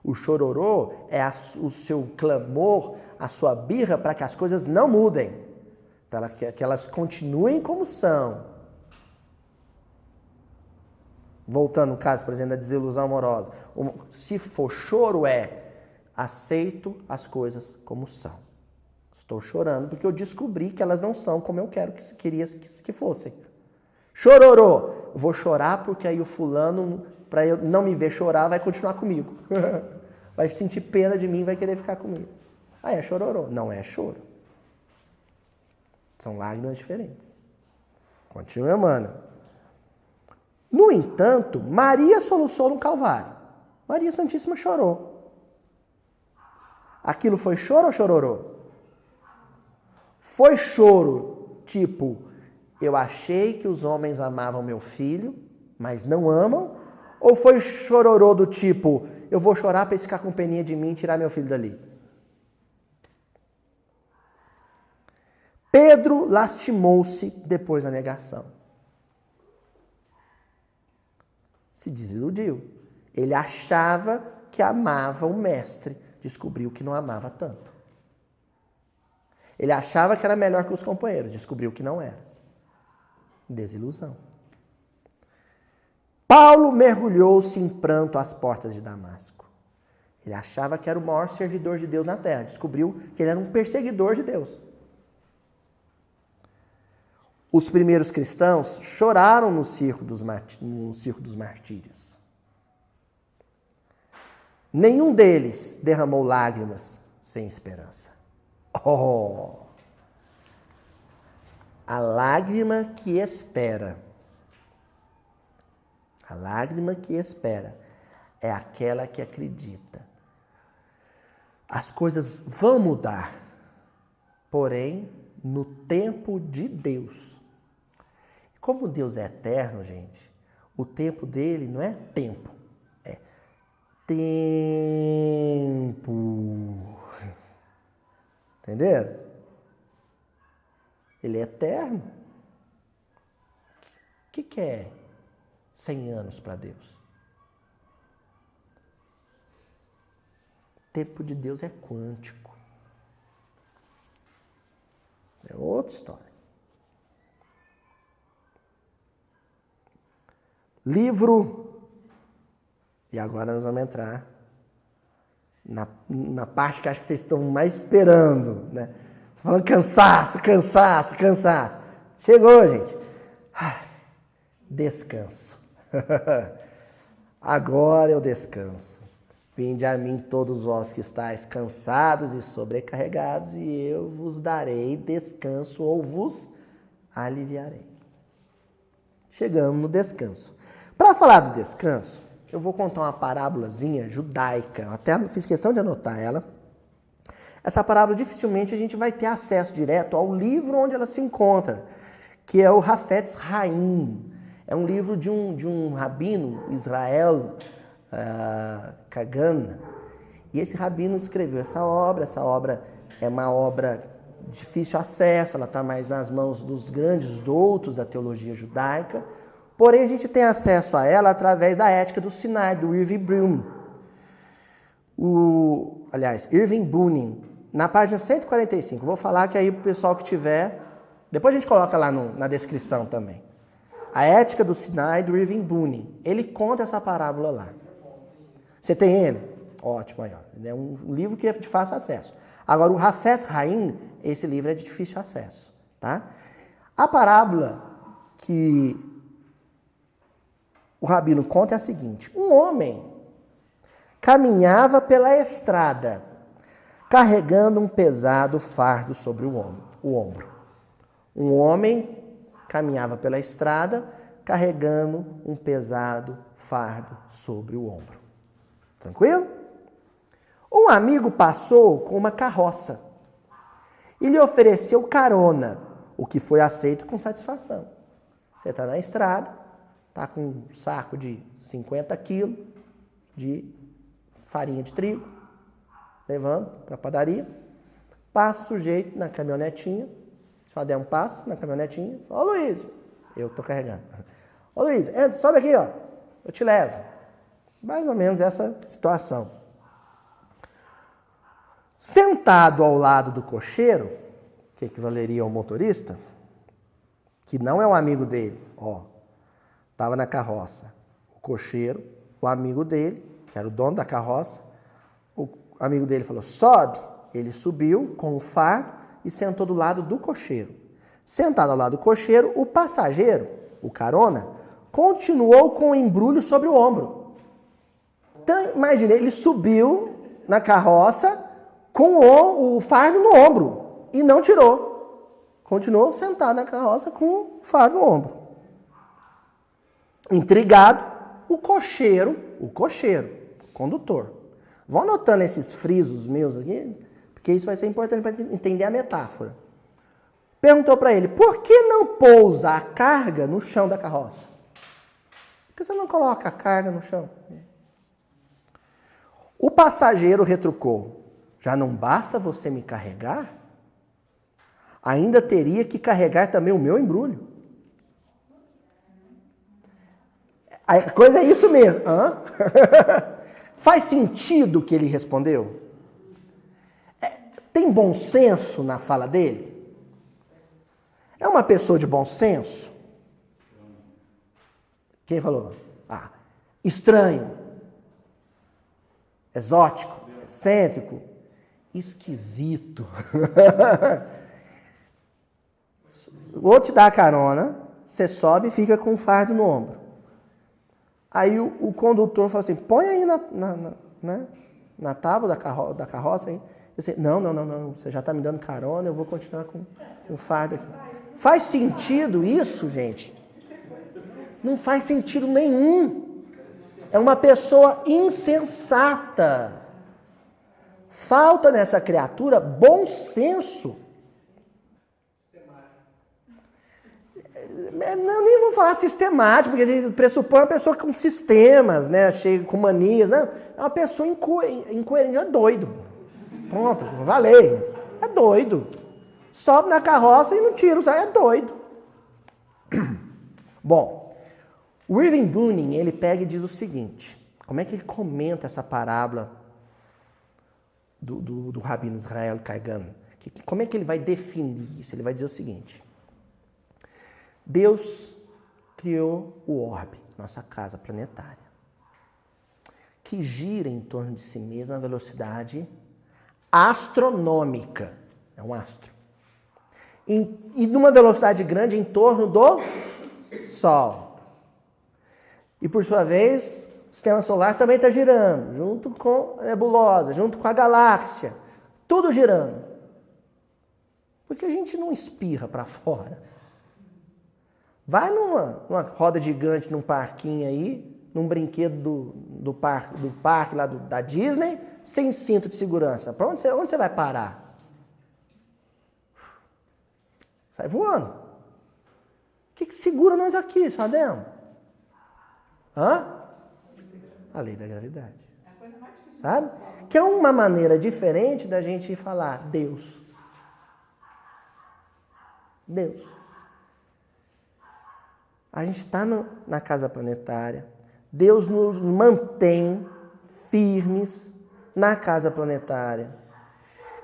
O chororô é o seu clamor, a sua birra para que as coisas não mudem. Para que elas continuem como são. Voltando no caso, por exemplo, da desilusão amorosa. Se for choro, aceito as coisas como são. Estou chorando porque eu descobri que elas não são como eu queria que fossem. Chororô. Vou chorar porque aí o fulano, para eu não me ver chorar, vai continuar comigo. Vai sentir pena de mim e vai querer ficar comigo. Aí é chororô. Não é choro. São lágrimas diferentes. Continua, mano. No entanto, Maria soluçou no Calvário. Maria Santíssima chorou. Aquilo foi choro ou chororô? Foi choro, tipo, eu achei que os homens amavam meu filho, mas não amam? Ou foi chororô do tipo, eu vou chorar para eles ficar com peninha de mim e tirar meu filho dali? Pedro lastimou-se depois da negação. Se desiludiu. Ele achava que amava o mestre, descobriu que não amava tanto. Ele achava que era melhor que os companheiros, descobriu que não era. Desilusão. Paulo mergulhou-se em pranto às portas de Damasco. Ele achava que era o maior servidor de Deus na terra, descobriu que ele era um perseguidor de Deus. Os primeiros cristãos choraram no circo dos martírios. Nenhum deles derramou lágrimas sem esperança. Oh! A lágrima que espera. A lágrima que espera é aquela que acredita. As coisas vão mudar, porém, no tempo de Deus. Como Deus é eterno, gente, o tempo dele não é tempo, é tempo. Entenderam? Ele é eterno. O que é 100 anos para Deus? O tempo de Deus é quântico. É outra história. Livro. E agora nós vamos entrar na parte que acho que vocês estão mais esperando, né? Estou falando cansaço. Chegou, gente. Descanso. Agora eu descanso. Vinde a mim todos vós que estáis cansados e sobrecarregados, e eu vos darei descanso ou vos aliviarei. Chegamos no descanso. Para falar do descanso, eu vou contar uma parábolazinha judaica. Eu até fiz questão de anotar ela. Essa parábola dificilmente a gente vai ter acesso direto ao livro onde ela se encontra, que é o Hafetz Haim. É um livro de um rabino, Israel Kagan. E esse rabino escreveu essa obra. Essa obra é uma obra de difícil acesso, ela está mais nas mãos dos grandes doutos da teologia judaica. Porém, a gente tem acesso a ela através da Ética do Sinai, do Irving Bunin. Irving Bunin, na página 145. Vou falar que aí o pessoal que tiver... Depois a gente coloca lá na descrição também. A Ética do Sinai, do Irving Bunin. Ele conta essa parábola lá. Você tem ele? Ótimo. Aí, ó. É um livro que é de fácil acesso. Agora, o Hafetz Haim, esse livro é de difícil acesso. Tá? A parábola que o rabino conta é a seguinte. Um homem caminhava pela estrada, carregando um pesado fardo sobre o ombro. Um homem caminhava pela estrada, carregando um pesado fardo sobre o ombro. Tranquilo? Um amigo passou com uma carroça e lhe ofereceu carona, o que foi aceito com satisfação. Você está na estrada, está com um saco de 50 quilos de farinha de trigo, levando para a padaria, passa o sujeito na caminhonetinha, só der um passo na caminhonetinha, ô Luiz, eu estou carregando. Ô Luiz, entra, sobe aqui, ó, eu te levo. Mais ou menos essa situação. Sentado ao lado do cocheiro, que equivaleria ao motorista, que não é um amigo dele, ó, estava na carroça. O cocheiro, o amigo dele, que era o dono da carroça, o amigo dele falou, sobe. Ele subiu com o fardo e sentou do lado do cocheiro. Sentado ao lado do cocheiro, o passageiro, o carona, continuou com o embrulho sobre o ombro. Então, imagine, ele subiu na carroça com o fardo no ombro e não tirou. Continuou sentado na carroça com o fardo no ombro. Intrigado, o condutor. Vão anotando esses frisos meus aqui, porque isso vai ser importante para entender a metáfora. Perguntou para ele, por que não pousa a carga no chão da carroça? Por que você não coloca a carga no chão? O passageiro retrucou, já não basta você me carregar? Ainda teria que carregar também o meu embrulho. A coisa é isso mesmo. Hã? Faz sentido o que ele respondeu? Tem bom senso na fala dele? É uma pessoa de bom senso? Quem falou? Estranho. Exótico. Excêntrico. Esquisito. Vou te dar a carona, você sobe e fica com o fardo no ombro. Aí o condutor fala assim, põe aí na tábua da carroça. Aí. Eu disse, não, você já está me dando carona, eu vou continuar com o fardo aqui. Faz sentido isso, gente? Não faz sentido nenhum. É uma pessoa insensata. Falta nessa criatura bom senso. Não, nem vou falar sistemático, porque a gente pressupõe uma pessoa com sistemas, né? Cheia com manias. Não, é uma pessoa incoerente, é doido. Pronto, valeu. É doido. Sobe na carroça e não tira, é doido. Bom, o Irving Bunin, ele pega e diz o seguinte, como é que ele comenta essa parábola do Rabino Israel Kaigan? Como é que ele vai definir isso? Ele vai dizer o seguinte, Deus criou o orbe, nossa casa planetária, que gira em torno de si mesma a velocidade astronômica. É um astro. E numa velocidade grande em torno do Sol. E por sua vez, o sistema solar também está girando, junto com a nebulosa, junto com a galáxia. Tudo girando. Porque a gente não espirra para fora. Vai numa roda gigante, num parquinho aí, num brinquedo do parque lá da Disney, sem cinto de segurança. Para onde você vai parar? Sai voando. O que segura nós aqui, sabemos? A lei da gravidade. Sabe? Que é uma maneira diferente da gente falar Deus. Deus. A gente está na casa planetária. Deus nos mantém firmes na casa planetária.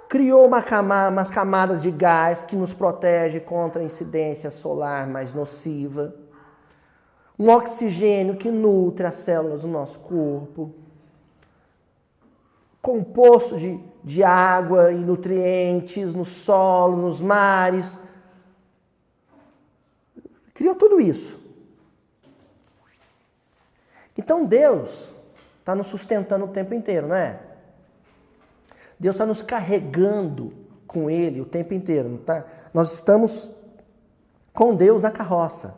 Criou umas camadas de gás que nos protege contra a incidência solar mais nociva. Um oxigênio que nutre as células do nosso corpo. Composto de água e nutrientes no solo, nos mares. Criou tudo isso. Então Deus está nos sustentando o tempo inteiro, não é? Deus está nos carregando com Ele o tempo inteiro, não tá? Nós estamos com Deus na carroça.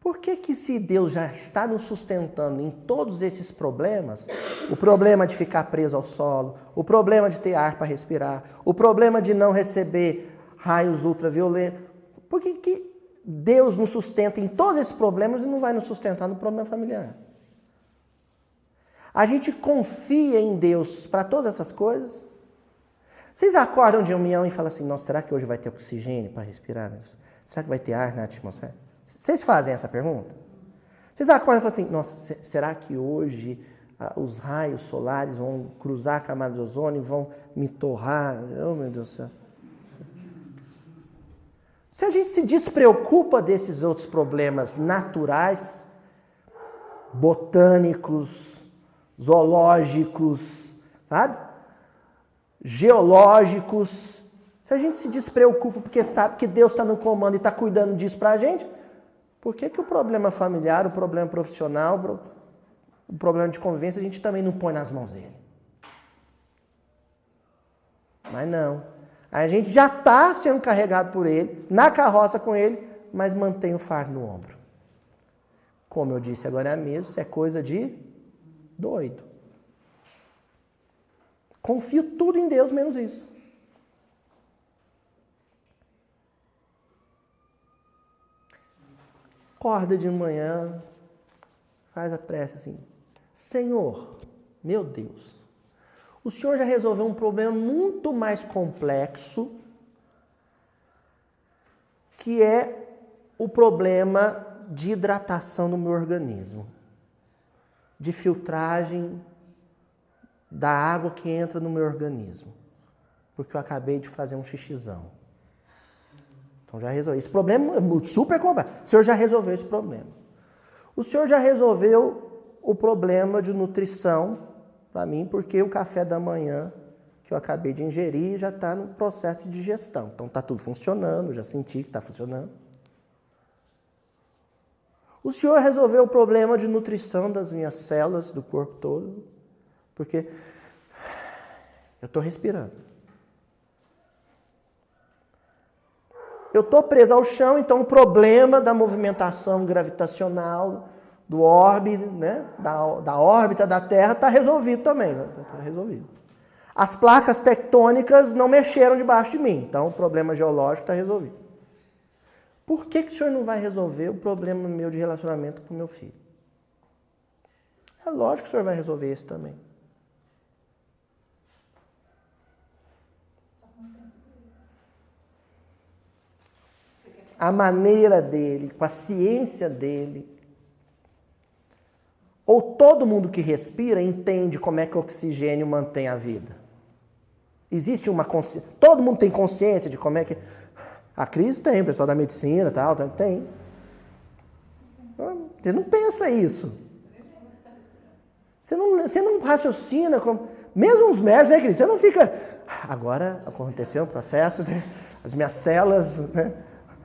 Por que se Deus já está nos sustentando em todos esses problemas, o problema de ficar preso ao solo, o problema de ter ar para respirar, o problema de não receber raios ultravioletos, por que Deus nos sustenta em todos esses problemas e não vai nos sustentar no problema familiar? A gente confia em Deus para todas essas coisas? Vocês acordam de manhã e falam assim, nossa, será que hoje vai ter oxigênio para respirar? Será que vai ter ar na atmosfera? Vocês fazem essa pergunta? Vocês acordam e falam assim, nossa, será que hoje os raios solares vão cruzar a camada de ozônio e vão me torrar? Oh, meu Deus do céu. Se a gente se despreocupa desses outros problemas naturais, botânicos, zoológicos, sabe? Geológicos. Se a gente se despreocupa porque sabe que Deus está no comando e está cuidando disso para a gente, por que o problema familiar, o problema profissional, o problema de convivência a gente também não põe nas mãos dele? Mas não. A gente já está sendo carregado por ele, na carroça com ele, mas mantém o fardo no ombro. Como eu disse agora mesmo, isso é coisa de doido. Confio tudo em Deus, menos isso. Acorda de manhã, faz a prece assim. Senhor, meu Deus, o Senhor já resolveu um problema muito mais complexo, que é o problema de hidratação do meu organismo, de filtragem da água que entra no meu organismo, porque eu acabei de fazer um xixizão. Então já resolvi. Esse problema é super complexo. O senhor já resolveu esse problema. O senhor já resolveu o problema de nutrição para mim, porque o café da manhã que eu acabei de ingerir já está no processo de digestão. Então está tudo funcionando, já senti que está funcionando. O senhor resolveu o problema de nutrição das minhas células, do corpo todo, porque eu estou respirando. Eu estou preso ao chão, então o problema da movimentação gravitacional do orbe, né, da órbita da Terra está resolvido também. Está resolvido. As placas tectônicas não mexeram debaixo de mim, então o problema geológico está resolvido. Por que o senhor não vai resolver o problema meu de relacionamento com o meu filho? É lógico que o senhor vai resolver esse também. A maneira dele, com a ciência dele. Ou todo mundo que respira entende como é que o oxigênio mantém a vida? Existe uma consciência. Todo mundo tem consciência de como é que. A Cris tem, o pessoal da medicina e tal, tem. Você não pensa isso. Você não raciocina. Mesmo os médicos, né, Cris? Você não fica. Agora aconteceu um processo, né? As minhas células, né?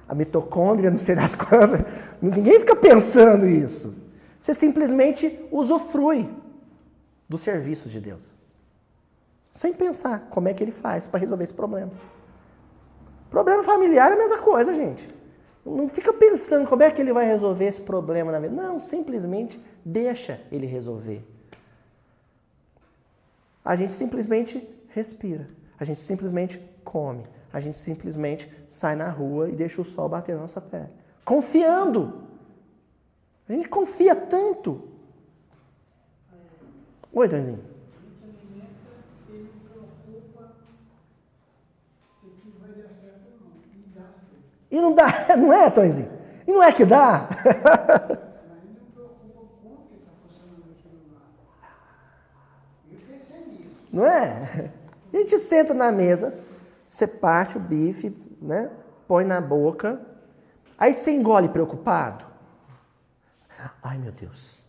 A mitocôndria, não sei das coisas. Ninguém fica pensando isso. Você simplesmente usufrui dos serviços de Deus. Sem pensar como é que ele faz para resolver esse problema. Problema familiar é a mesma coisa, gente. Não fica pensando como é que ele vai resolver esse problema na vida. Não, simplesmente deixa ele resolver. A gente simplesmente respira. A gente simplesmente come. A gente simplesmente sai na rua e deixa o sol bater na nossa pele. Confiando. A gente confia tanto. Oi, Tonzinho. Isso alimenta, ele preocupa se aquilo vai dar certo ou não. E dá certo. E não dá, não é, Tonzinho? E não é que dá? Mas ele não preocupa como que está funcionando aquilo lá. Eu pensei nisso. Não é? A gente senta na mesa, você parte o bife, né? Põe na boca, aí você engole preocupado. Ai, meu Deus.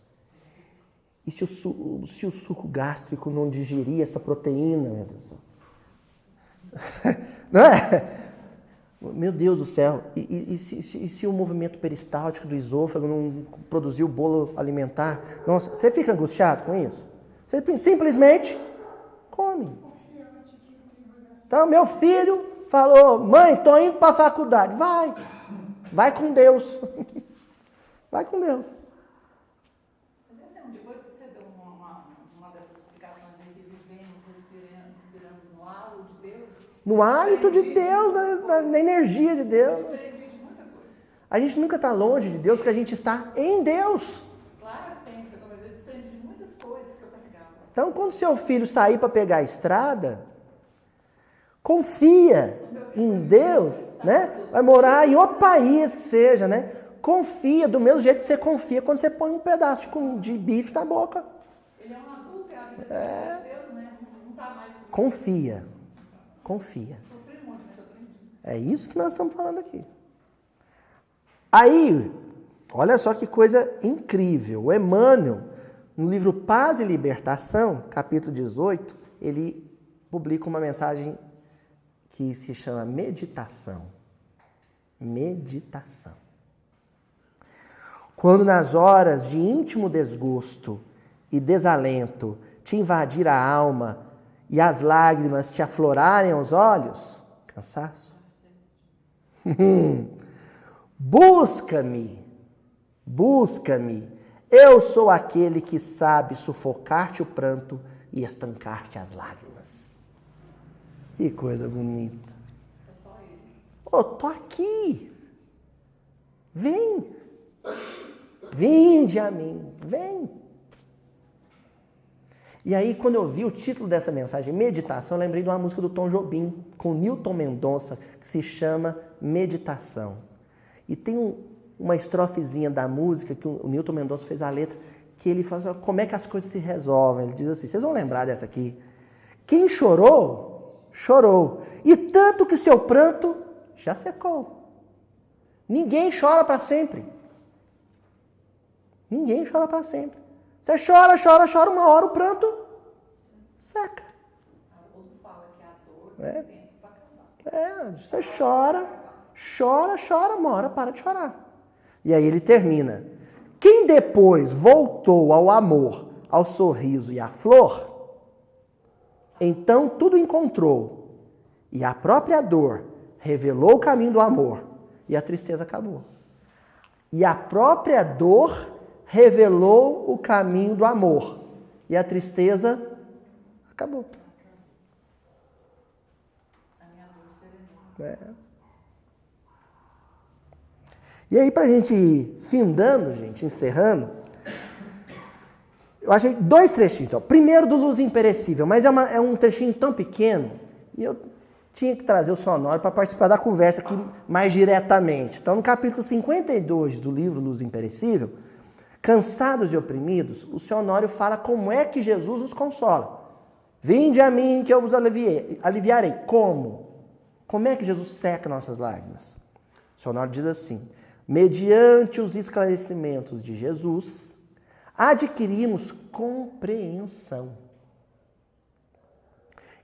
E se o suco gástrico não digerir essa proteína, meu Deus? Não é? Meu Deus do céu. E se o movimento peristáltico do esôfago não produzir o bolo alimentar? Nossa, você fica angustiado com isso? Você simplesmente come. Então, meu filho falou, mãe, estou indo para a faculdade. Vai com Deus. Vai com Deus. Depois que você deu uma dessas explicações aí que vivemos, respiramos no hálito de Deus. No hálito de Deus, na energia de Deus. A gente nunca está longe de Deus, porque a gente está em Deus. Claro que tem, porque eu desprendi de muitas coisas que eu carregava. Então, quando seu filho sair para pegar a estrada, confia em Deus, né? Vai morar em outro país que seja, né? Confia do mesmo jeito que você confia quando você põe um pedaço de bife na boca. Ele é um adulto, é a vida de Deus, né? Não está mais comigo. Confia. Confia. Sofri muito, mas eu aprendi. É isso que nós estamos falando aqui. Aí, olha só que coisa incrível. O Emmanuel, no livro Paz e Libertação, capítulo 18, ele publica uma mensagem que se chama meditação. Meditação. Quando nas horas de íntimo desgosto e desalento te invadir a alma e as lágrimas te aflorarem aos olhos, cansaço? Busca-me, eu sou aquele que sabe sufocar-te o pranto e estancar-te as lágrimas. Que coisa bonita. É só ele. Tô aqui. Vem. Vinde a mim. Vem. E aí, quando eu vi o título dessa mensagem, meditação, eu lembrei de uma música do Tom Jobim, com Newton Mendonça, que se chama Meditação. E tem uma estrofezinha da música, que o Newton Mendonça fez a letra, que ele fala assim, como é que as coisas se resolvem. Ele diz assim, vocês vão lembrar dessa aqui. Quem chorou, chorou. E tanto que seu pranto já secou. Ninguém chora para sempre. Ninguém chora para sempre. Você chora, chora, chora, uma hora o pranto seca. Outro fala que a dor tem tempo para acabar. Você chora, chora, chora, uma hora para de chorar. E aí ele termina. Quem depois voltou ao amor, ao sorriso e à flor, então tudo encontrou. E a própria dor revelou o caminho do amor. E a tristeza acabou. E a própria dor revelou o caminho do amor. E a tristeza acabou. A minha dor serenou. E aí, pra gente ir findando, gente, encerrando, eu achei 2 trechinhos. Ó. Primeiro do Luz Imperecível, mas é um trechinho tão pequeno, e eu tinha que trazer o sonoro para participar da conversa aqui mais diretamente. Então, no capítulo 52 do livro Luz Imperecível, Cansados e oprimidos, o Senhor Honório fala como é que Jesus os consola. Vinde a mim que eu vos aliviarei. Como? Como é que Jesus seca nossas lágrimas? O Senhor Honório diz assim, mediante os esclarecimentos de Jesus, adquirimos compreensão,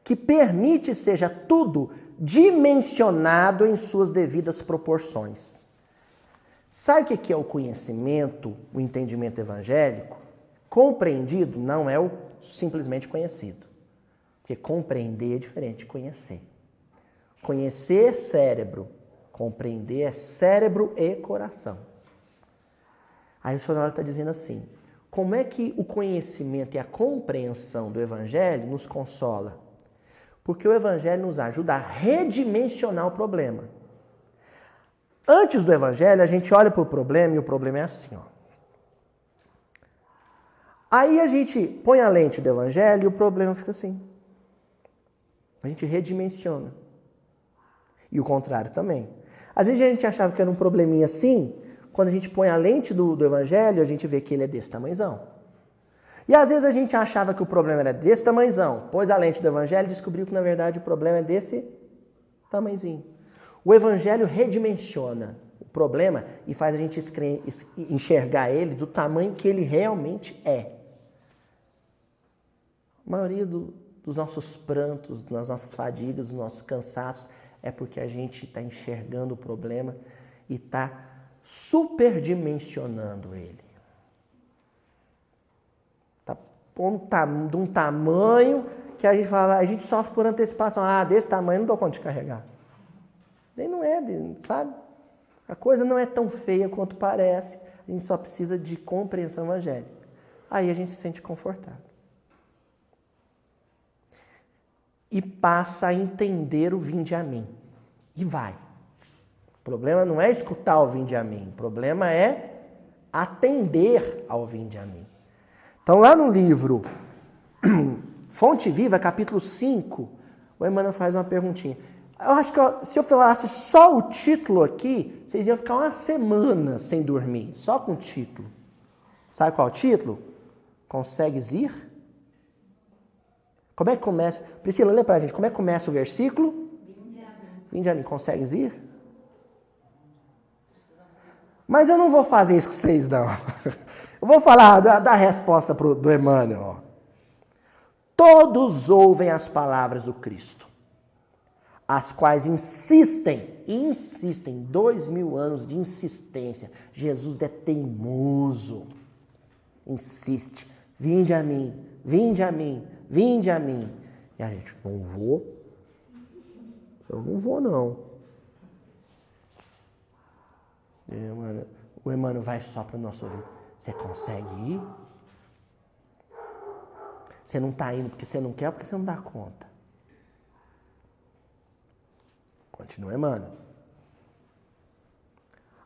que permite seja tudo dimensionado em suas devidas proporções. Sabe o que é o conhecimento, o entendimento evangélico? Compreendido não é o simplesmente conhecido. Porque compreender é diferente de conhecer. Conhecer é cérebro, compreender é cérebro e coração. Aí o Senhor está dizendo assim, como é que o conhecimento e a compreensão do Evangelho nos consola? Porque o Evangelho nos ajuda a redimensionar o problema. Antes do Evangelho, a gente olha para o problema e o problema é assim, ó. Aí a gente põe a lente do Evangelho e o problema fica assim. A gente redimensiona. E o contrário também. Às vezes a gente achava que era um probleminha assim, quando a gente põe a lente do Evangelho, a gente vê que ele é desse tamanhozão. E às vezes a gente achava que o problema era desse tamanhozão, pôs a lente do Evangelho e descobriu que na verdade o problema é desse tamanhozinho. O Evangelho redimensiona o problema e faz a gente enxergar ele do tamanho que ele realmente é. A maioria dos nossos prantos, das nossas fadigas, dos nossos cansaços, é porque a gente está enxergando o problema e está superdimensionando ele. Está de um tamanho que a gente fala, a gente sofre por antecipação. Ah, desse tamanho não dou conta de carregar. Nem não é, sabe? A coisa não é tão feia quanto parece. A gente só precisa de compreensão evangélica. Aí a gente se sente confortável. E passa a entender o vinde a mim. E vai. O problema não é escutar o vinde a mim. O problema é atender ao vinde a mim. Então, lá no livro Fonte Viva, capítulo 5, o Emmanuel faz uma perguntinha. Eu acho que se eu falasse só o título aqui, vocês iam ficar uma semana sem dormir. Só com o título. Sabe qual é o título? Consegues ir? Como é que começa? Priscila, lê pra gente. Como é que começa o versículo? Vinde a mim. Consegues ir? Mas eu não vou fazer isso com vocês, não. Eu vou falar da resposta do Emmanuel. Ó. Todos ouvem as palavras do Cristo, as quais insistem, 2000 anos de insistência. Jesus é teimoso. Insiste. Vinde a mim, vinde a mim. Vinde a mim. E a gente, não vou. Eu não vou, não. O Emmanuel vai só para o nosso ouvido. Você consegue ir? Você não está indo porque você não quer ou porque você não dá conta? Continua, Emmanuel.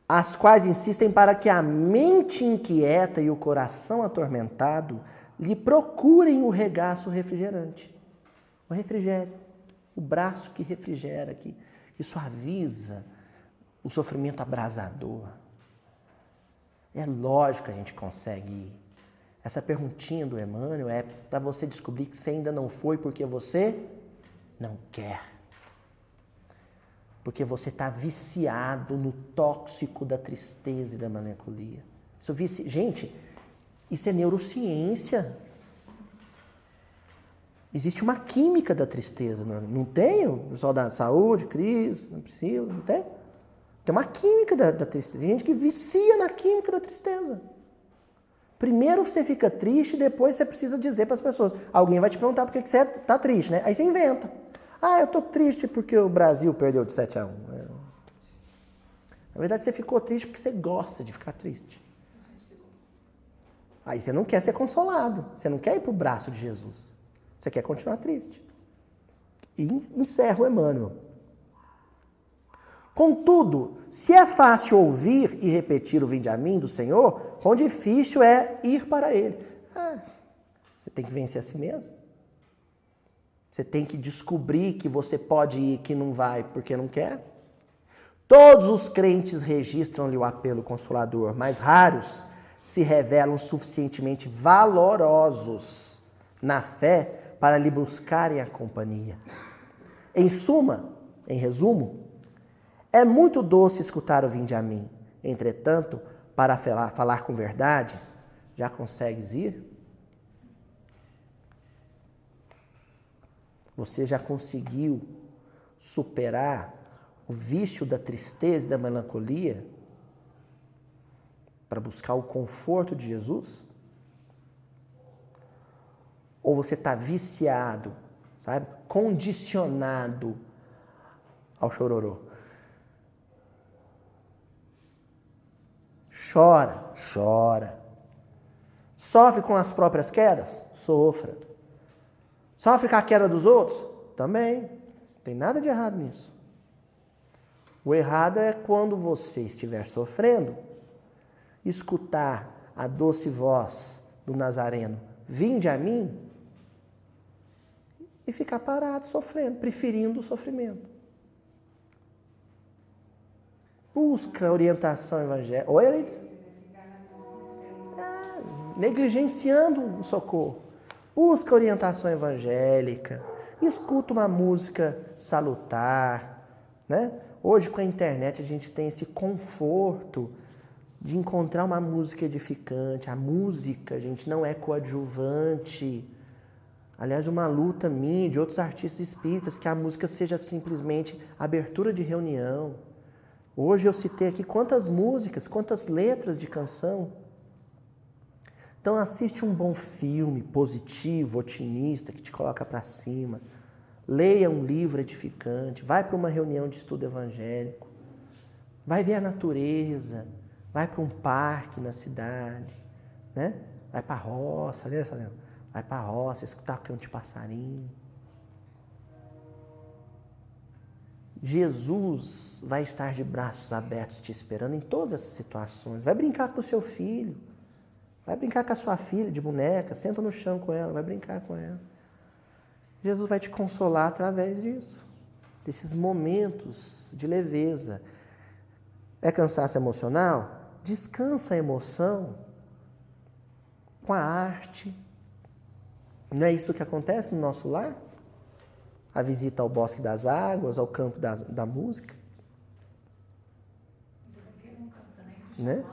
As quais insistem para que a mente inquieta e o coração atormentado lhe procurem o regaço refrigerante. O refrigério. O braço que refrigera, que suaviza o sofrimento abrasador. É lógico que a gente consegue ir. Essa perguntinha do Emmanuel é para você descobrir que você ainda não foi porque você não quer. Porque você está viciado no tóxico da tristeza e da melancolia. Gente, isso é neurociência. Existe uma química da tristeza, não tem? O pessoal da saúde, Cris, Priscila, não tem? Tem uma química da tristeza. Tem gente que vicia na química da tristeza. Primeiro você fica triste, depois você precisa dizer para as pessoas. Alguém vai te perguntar por que você está triste, né? Aí você inventa. Eu estou triste porque o Brasil perdeu de 7-1. Na verdade, você ficou triste porque você gosta de ficar triste. Aí você não quer ser consolado. Você não quer ir para o braço de Jesus. Você quer continuar triste. E encerra o Emmanuel. Contudo, se é fácil ouvir e repetir o vinde a mim do Senhor, quão difícil é ir para ele. Você tem que vencer a si mesmo. Você tem que descobrir que você pode ir, que não vai porque não quer. Todos os crentes registram-lhe o apelo consolador, mas raros se revelam suficientemente valorosos na fé para lhe buscarem a companhia. Em suma, em resumo, é muito doce escutar o vinde a mim. Entretanto, para falar com verdade, já consegues ir? Você já conseguiu superar o vício da tristeza e da melancolia para buscar o conforto de Jesus? Ou você está viciado, sabe? Condicionado ao chororô? Chora. Sofre com as próprias quedas? Sofra. Sofre com a queda dos outros? Também. Não tem nada de errado nisso. O errado é quando você estiver sofrendo, escutar a doce voz do Nazareno, vinde a mim, e ficar parado sofrendo, preferindo o sofrimento. Busca orientação evangélica. Negligenciando o socorro. Busca orientação evangélica. Escuta uma música salutar. Né? Hoje, com a internet, a gente tem esse conforto de encontrar uma música edificante. A música, gente, não é coadjuvante. Aliás, uma luta minha e de outros artistas espíritas, que a música seja simplesmente abertura de reunião. Hoje eu citei aqui quantas músicas, quantas letras de canção. Então assiste um bom filme, positivo, otimista, que te coloca para cima. Leia um livro edificante, vai para uma reunião de estudo evangélico. Vai ver a natureza, vai para um parque na cidade, né? Vai para a roça, né, Salema? Vai para a roça, escutar o canto de passarinho. Jesus vai estar de braços abertos te esperando em todas essas situações. Vai brincar com o seu filho. Vai brincar com a sua filha de boneca. Senta no chão com ela, vai brincar com ela. Jesus vai te consolar através disso. Desses momentos de leveza. É cansaço emocional? Descansa a emoção com a arte. Não é isso que acontece no nosso lar? A visita ao Bosque das Águas, ao campo da música. Né?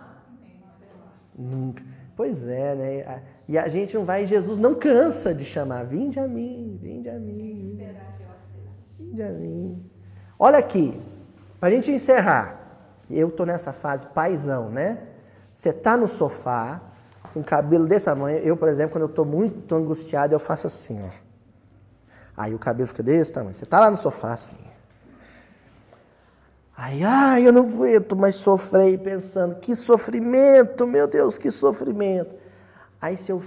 Nunca. Pois é, né? E a gente não vai, Jesus não cansa de chamar, vinde a mim, vinde a mim. Vinde a mim. Olha aqui, para a gente encerrar, eu tô nessa fase paizão, né? Você tá no sofá, com cabelo desse tamanho, eu, por exemplo, quando eu tô muito angustiado, eu faço assim, ó. Aí o cabelo fica desse tamanho. Você tá lá no sofá assim. Aí, eu não aguento mais sofrer, pensando, que sofrimento, meu Deus, que sofrimento. Aí seu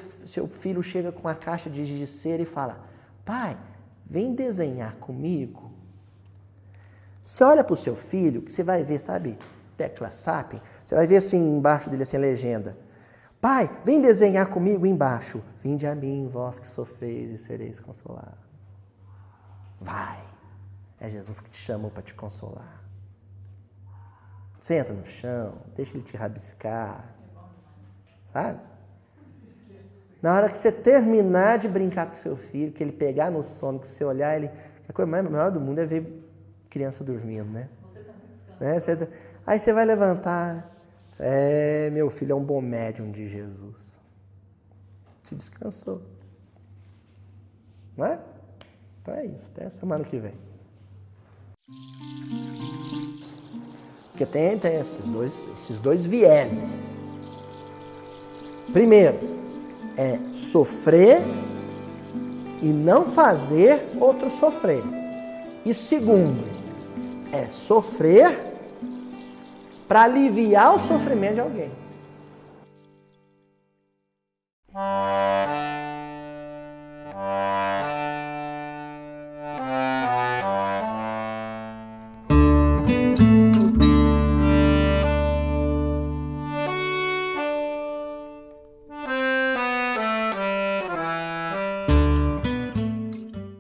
filho chega com uma caixa de giz de cera e fala, pai, vem desenhar comigo. Você olha pro seu filho, que você vai ver, sabe, tecla SAP, você vai ver assim, embaixo dele, assim, a legenda. Pai, vem desenhar comigo embaixo. Vinde a mim, vós que sofreis e sereis consolados. Vai. É Jesus que te chamou para te consolar. Senta no chão, deixa ele te rabiscar. sabe? Na hora que você terminar de brincar com seu filho, que ele pegar no sono, que você olhar, ele... A coisa mais melhor do mundo é ver criança dormindo, né? Você também descansa. Aí você vai levantar. Meu filho é um bom médium de Jesus. Te descansou. Não é? Então é isso. Até semana que vem. Porque tem esses dois vieses. Primeiro, é sofrer e não fazer outro sofrer. E segundo, é sofrer para aliviar o sofrimento de alguém.